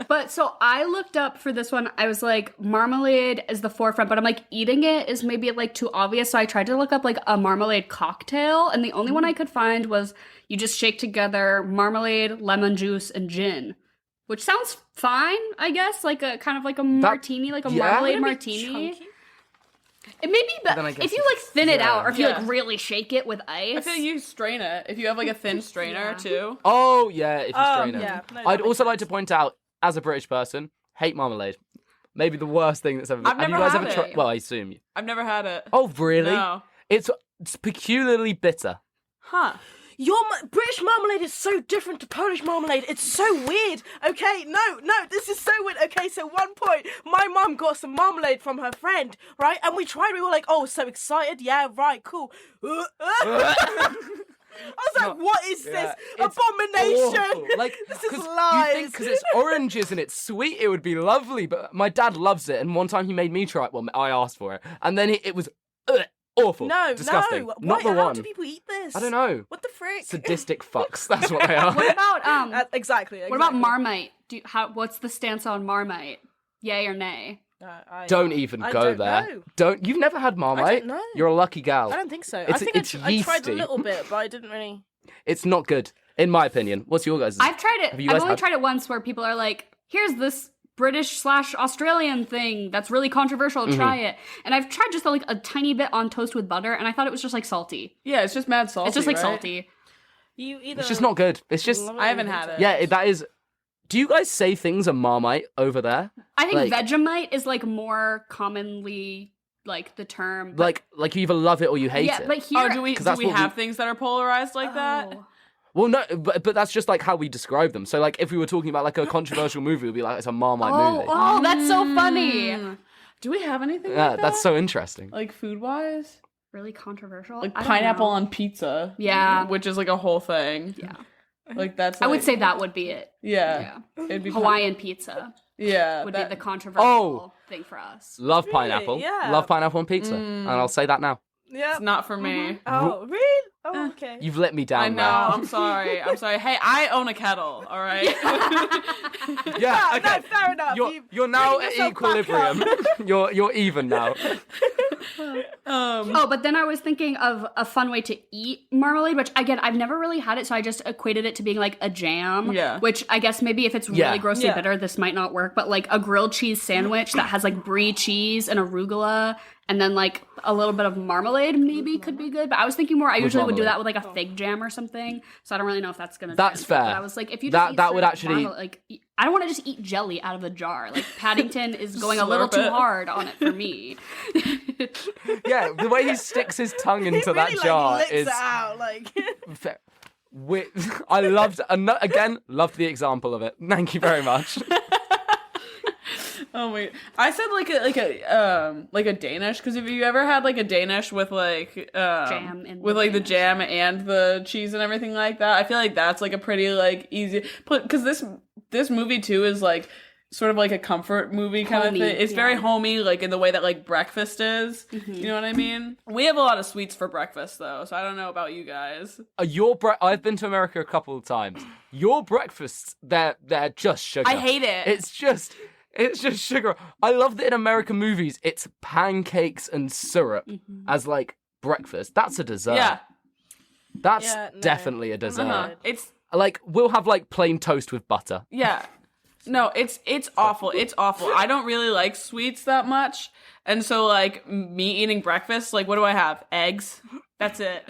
But so I looked up for this one. I was like, marmalade is the forefront, but I'm like, eating it is maybe like too obvious. So I tried to look up like a marmalade cocktail, and the only one I could find was you just shake together marmalade, lemon juice, and gin, which sounds fine, I guess. Like a kind of like a martini, like a yeah. marmalade Wouldn't it be martini. chunky? It may be, then I but guess if you like thin it yeah. out, or if you Yeah. like really shake it with ice. I feel like you strain it if you have like a thin strainer Yeah. too. Oh, yeah, if you strain it. yeah. No, that I'd makes also like to sense. point out, as a British person, hate marmalade. Maybe the worst thing that's ever been. I've Have you never guys had ever it. tried? Well, I assume you. I've never had it. Oh, really? No. It's peculiarly bitter. Huh. British marmalade is so different to Polish marmalade. It's so weird. Okay, no, this is so weird. Okay, so one point, my mum got some marmalade from her friend, right? And we tried. We were like, oh, so excited. Yeah, right, cool. I was like, what is Yeah, this it's abomination? awful. Like, This is 'cause lies. You think because it's oranges and it's sweet, it would be lovely. But my dad loves it, and one time he made me try it. Well, I asked for it, and then it was awful. No, disgusting. no. Not Why, the how one. do people eat this? I don't know. What the frick? Sadistic fucks. That's what they are. What about Exactly. what about Marmite? What's the stance on Marmite? Yay or nay? Don't even I go don't there. know. Don't. You've never had Marmite? know. You're a lucky gal. I don't think so. I It's- think it's I tried a yeasty. little bit, but I didn't really. It's not good, in my opinion. What's your guys'? I've tried it. Have you I've guys only had- tried it once where people are like, here's this British/Australian thing that's really controversial. Mm-hmm. Try it. And I've tried just like a tiny bit on toast with butter, and I thought it was just like salty. Yeah, it's just mad salty. It's just like right? salty. You either. It's just not good. It's just. I haven't had it. Yeah, that is. Do you guys say things are Marmite over there? I think Like- Vegemite is like more commonly like the term. But, Like you either love it or you hate yeah, it. but here. Oh, do we that's what have things that are polarized like that? Oh. Well, no, but that's just like how we describe them. So like if we were talking about like a controversial movie, we'd be like, it's a Marmite movie. Oh, that's so funny. Do we have anything Yeah, like that? that's so interesting. Like food-wise? Really controversial. Like I don't pineapple know. on pizza. Yeah. Which is like a whole thing. Yeah. Like that's I would like- say that would be it. Yeah. Yeah. It'd be Hawaiian pizza Yeah. would that- be the controversial thing for us. Love pineapple. Yeah. Love pineapple on pizza. And I'll say that now. Yeah. It's not for me. Oh, really? Oh, okay. You've let me down I know. now. I'm sorry. I'm sorry. Hey, I own a kettle. All right. Yeah, No, okay. fair enough. You're now bring at yourself back equilibrium. you're even now. Oh, but then I was thinking of a fun way to eat marmalade, which again, I've never really had it, so I just equated it to being like a jam. Yeah. Which I guess maybe if it's really Yeah. grossly Yeah. bitter, this might not work, but like a grilled cheese sandwich that has like brie cheese and arugula and then like a little bit of marmalade maybe could be good. But I was thinking more, I usually would do that with like a fig jam or something. So I don't really know if that's gonna That's translate, fair. But I was like, if you just That- eat that would straight up actually- like I don't want to just eat jelly out of a jar. Like Paddington is going a little Slurp too it. hard on it for me. Yeah, the way he sticks his tongue He into that really, jar licks is. it out, like. Fair. I loved again. Loved the example of it. Thank you very much. Oh wait, I said like a Danish, because if you ever had like a Danish with like Jam and with the like the Danish. jam and the cheese and everything like that, I feel like that's like a pretty like easy, because this movie too is like sort of like a comfort movie kind Homey, of thing. It's very yeah. homey, like in the way that like breakfast is. You know what I mean? We have a lot of sweets for breakfast though, so I don't know about you guys. I've been to America a couple of times. Your breakfasts, they're just sugar. I hate it. It's just sugar. I love that in American movies, it's pancakes and syrup as like breakfast. That's a dessert. Yeah. That's Yeah, no. definitely a dessert. Uh-huh. It's Like we'll have like plain toast with butter. Yeah. No, it's awful. It's awful. I don't really like sweets that much. And so like me eating breakfast, like what do I have? Eggs. That's it.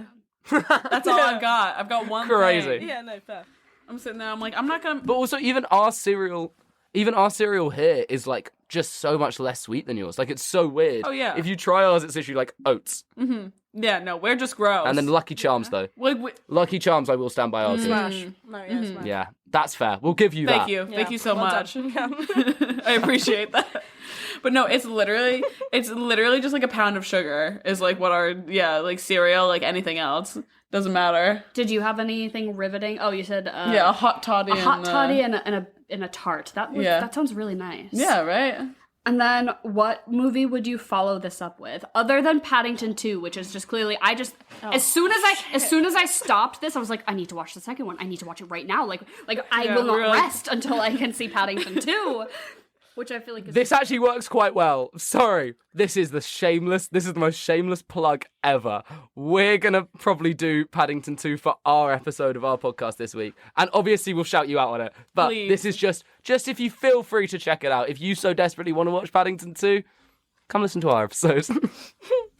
That's all I've got. I've got one Crazy. thing. Yeah, no, fair. I'm sitting there, I'm like, I'm not gonna But also even our cereal here is like just so much less sweet than yours. Like it's so weird. Oh, yeah. If you try ours, it's literally like oats. Yeah, no, we're just gross. And then Lucky Charms though. like, Lucky Charms, I will stand by ours. Smash. No, yeah, smash. Yeah, that's fair. We'll give you thank that. you. Yeah, Thank you so well much. done. Yeah. I appreciate that. But no, it's literally just like a pound of sugar is like what our like cereal, like anything else. Doesn't matter. Did you have anything riveting? Oh, you said Yeah, a hot toddy. a hot and, toddy and a tart. That sounds really nice. Yeah, right? And then what movie would you follow this up with? Other than Paddington 2, which is just clearly as soon as I stopped this, I was like, I need to watch the second one. I need to watch it right now. Like I will not we're like- rest until I can see Paddington 2. Which I feel like is This actually works quite well. Sorry, this is the most shameless plug ever. We're gonna probably do Paddington 2 for our episode of our podcast this week. And obviously we'll shout you out on it. But Please. this is just if you feel free to check it out. If you so desperately want to watch Paddington 2, come listen to our episode.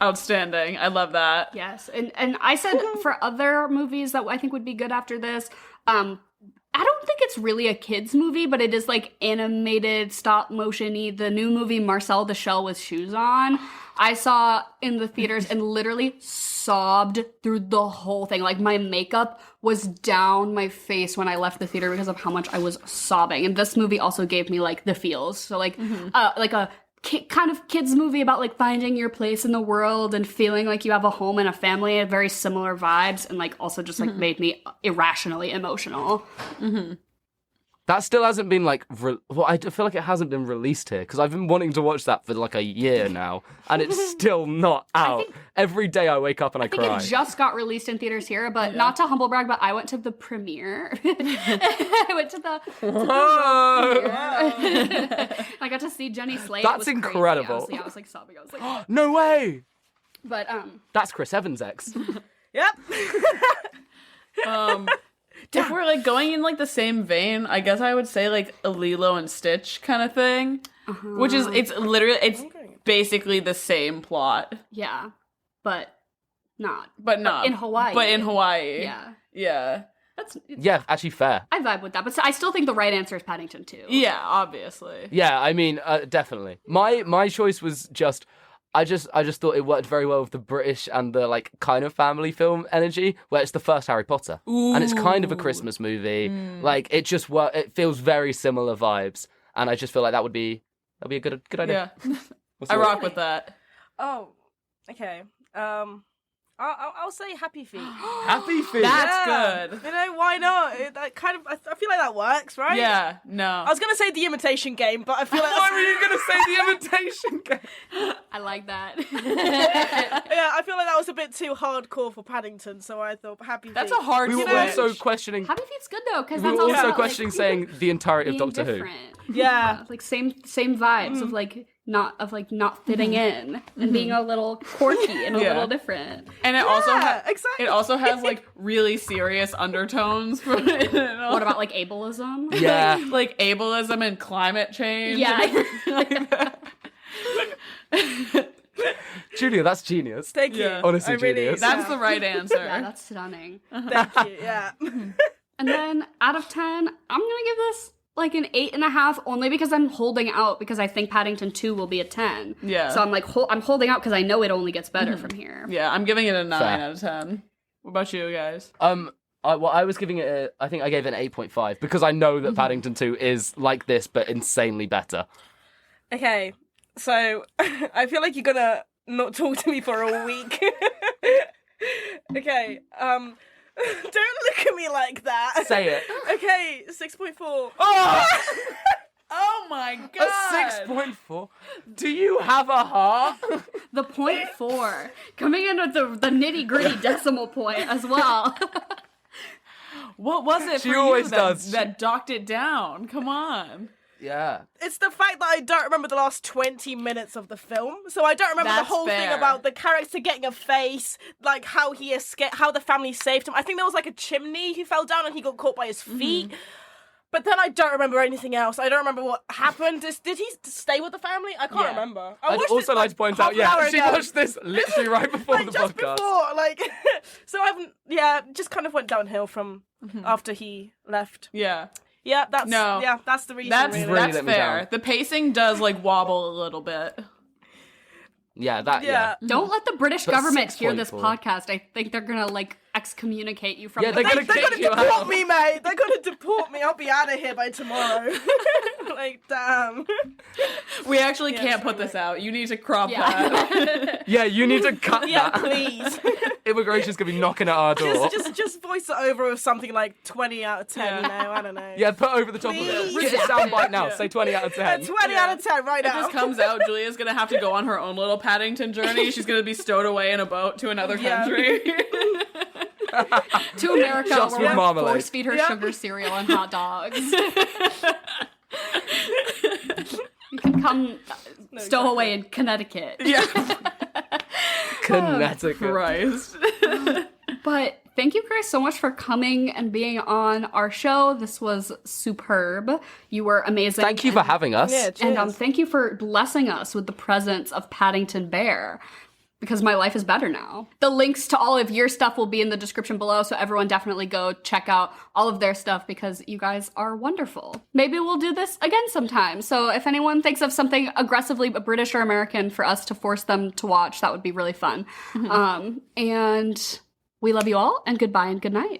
Outstanding. I love that. Yes. And I said for other movies that I think would be good after this, I don't think it's really a kids movie, but it is like animated stop motion-y. The new movie Marcel the Shell with Shoes On, I saw in the theaters and literally sobbed through the whole thing. Like my makeup was down my face when I left the theater because of how much I was sobbing. And this movie also gave me like the feels. So like a kind of kids movie about like finding your place in the world and feeling like you have a home and a family, very similar vibes, and like also just like made me irrationally emotional. That still hasn't been like, I feel like it hasn't been released here because I've been wanting to watch that for like a year now, and it's still not out. Every day I wake up and I I think cry. it just got released in theaters here, but not to humble brag, but I went to the premiere. I went to the premiere. I got to see Jenny Slate. That's It was crazy. incredible. I was like sobbing. I was like, No way! but That's Chris Evans' ex. Yep. If we're like going in like the same vein, I guess I would say like a Lilo and Stitch kind of thing, which is it's basically the same plot, yeah, but not. but not in Hawaii. But in Hawaii, Yeah, yeah, that's. Yeah, actually fair. I vibe with that, but I still think the right answer is Paddington 2. yeah. Obviously, Yeah, I mean, definitely. My choice was just, I just thought it worked very well with the British and the like kind of family film energy, where it's the first Harry Potter, and it's kind of a Christmas movie. Like it just it feels very similar vibes, and I just feel like that'd be a good idea. Yeah, What's I yours? rock with that. Oh, okay. I'll say Happy Feet. Happy Feet. That's Yeah. good. You know, why not? That kind of, I feel like that works, right? Yeah, no. I was gonna say The Imitation Game, but I feel like Why were you going to say The Imitation Game? I like that. yeah, I feel like that was a bit too hardcore for Paddington, so I thought Happy That's Feet. a hard We were switch. also questioning. Happy Feet's good though, because We that's were also also about, questioning like, saying the entirety of being Doctor Who. different. Yeah. Like same vibes of like not fitting in and being a little quirky and a Yeah. little different. And it also exactly. it also has like really serious undertones from it. What about like ableism? Yeah. like ableism and climate change? Yeah. and everything like that. Julia, that's genius. Thank you. Yeah. Honestly, I really, genius. That's the right answer. Yeah, that's stunning. Thank you. Yeah. And then out of 10, I'm gonna give this like an 8.5 only because I'm holding out because I think Paddington 2 will be a 10. Yeah. So I'm like I'm holding out because I know it only gets better from here. Yeah, I'm giving it a 9 Fair. out of 10. What about you guys? I was giving it I think I gave it an 8.5 because I know that Paddington 2 is like this but insanely better. Okay, so I feel like you're gonna not talk to me for a week. Okay, don't look at me like that. Say it. Okay, 6.4. Oh! Oh my A god! 6.4? Do you have a heart? The 0.4 coming in with the nitty gritty decimal point as well. What was it She for always you that, does. that docked it down? Come on. Yeah. It's the fact that I don't remember the last 20 minutes of the film, so I don't remember That's the whole thing fair. about the character getting a face, like how he escaped, how the family saved him. I think there was like a chimney he fell down and he got caught by his feet. But then I don't remember anything else. I don't remember what happened. Did he stay with the family? I can't Yeah. remember. I'd watched also it, like to point half out, an hour yeah, she ago. watched this literally right before Like the just podcast. before, like, so I haven't. Yeah, just kind of went downhill from after he left. Yeah. Yeah, that's No. Yeah, that's the reason. That's really. Really that's let me fair. down. The pacing does like wobble a little bit. Yeah, that, yeah. Don't let the British But government hear this 6.4. podcast. I think they're gonna like excommunicate you from Yeah, the they're gonna They're gonna kick you deport out. me, mate. They're gonna deport me. I'll be out of here by tomorrow. Like, damn. We actually Yeah, can't sorry, put this mate. out. You need to crop that. Yeah. Yeah, you need to cut Yeah, that. please. Immigration's gonna be knocking at our door. just voice it over with something like 20 out of 10. You know, I don't know. Yeah, put over the top of it. Please. Get a soundbite now. Say 20 out of 10. 20 out of 10 right If now. this comes out, Julia's gonna have to go on her own little Paddington journey. She's gonna be stowed away in a boat to another Yeah. country. To America, Just where with we marmalade. force feed her Yeah. sugar cereal and hot dogs. You can come stow away in Connecticut. yeah. Connecticut. Christ. But thank you guys so much for coming and being on our show. This was superb. You were amazing. Thank you for having us. Yeah, And cheers. thank you for blessing us with the presence of Paddington Bear, because my life is better now. The links to all of your stuff will be in the description below, so everyone definitely go check out all of their stuff because you guys are wonderful. Maybe we'll do this again sometime. So if anyone thinks of something aggressively British or American for us to force them to watch, that would be really fun. And we love you all, and goodbye and good night.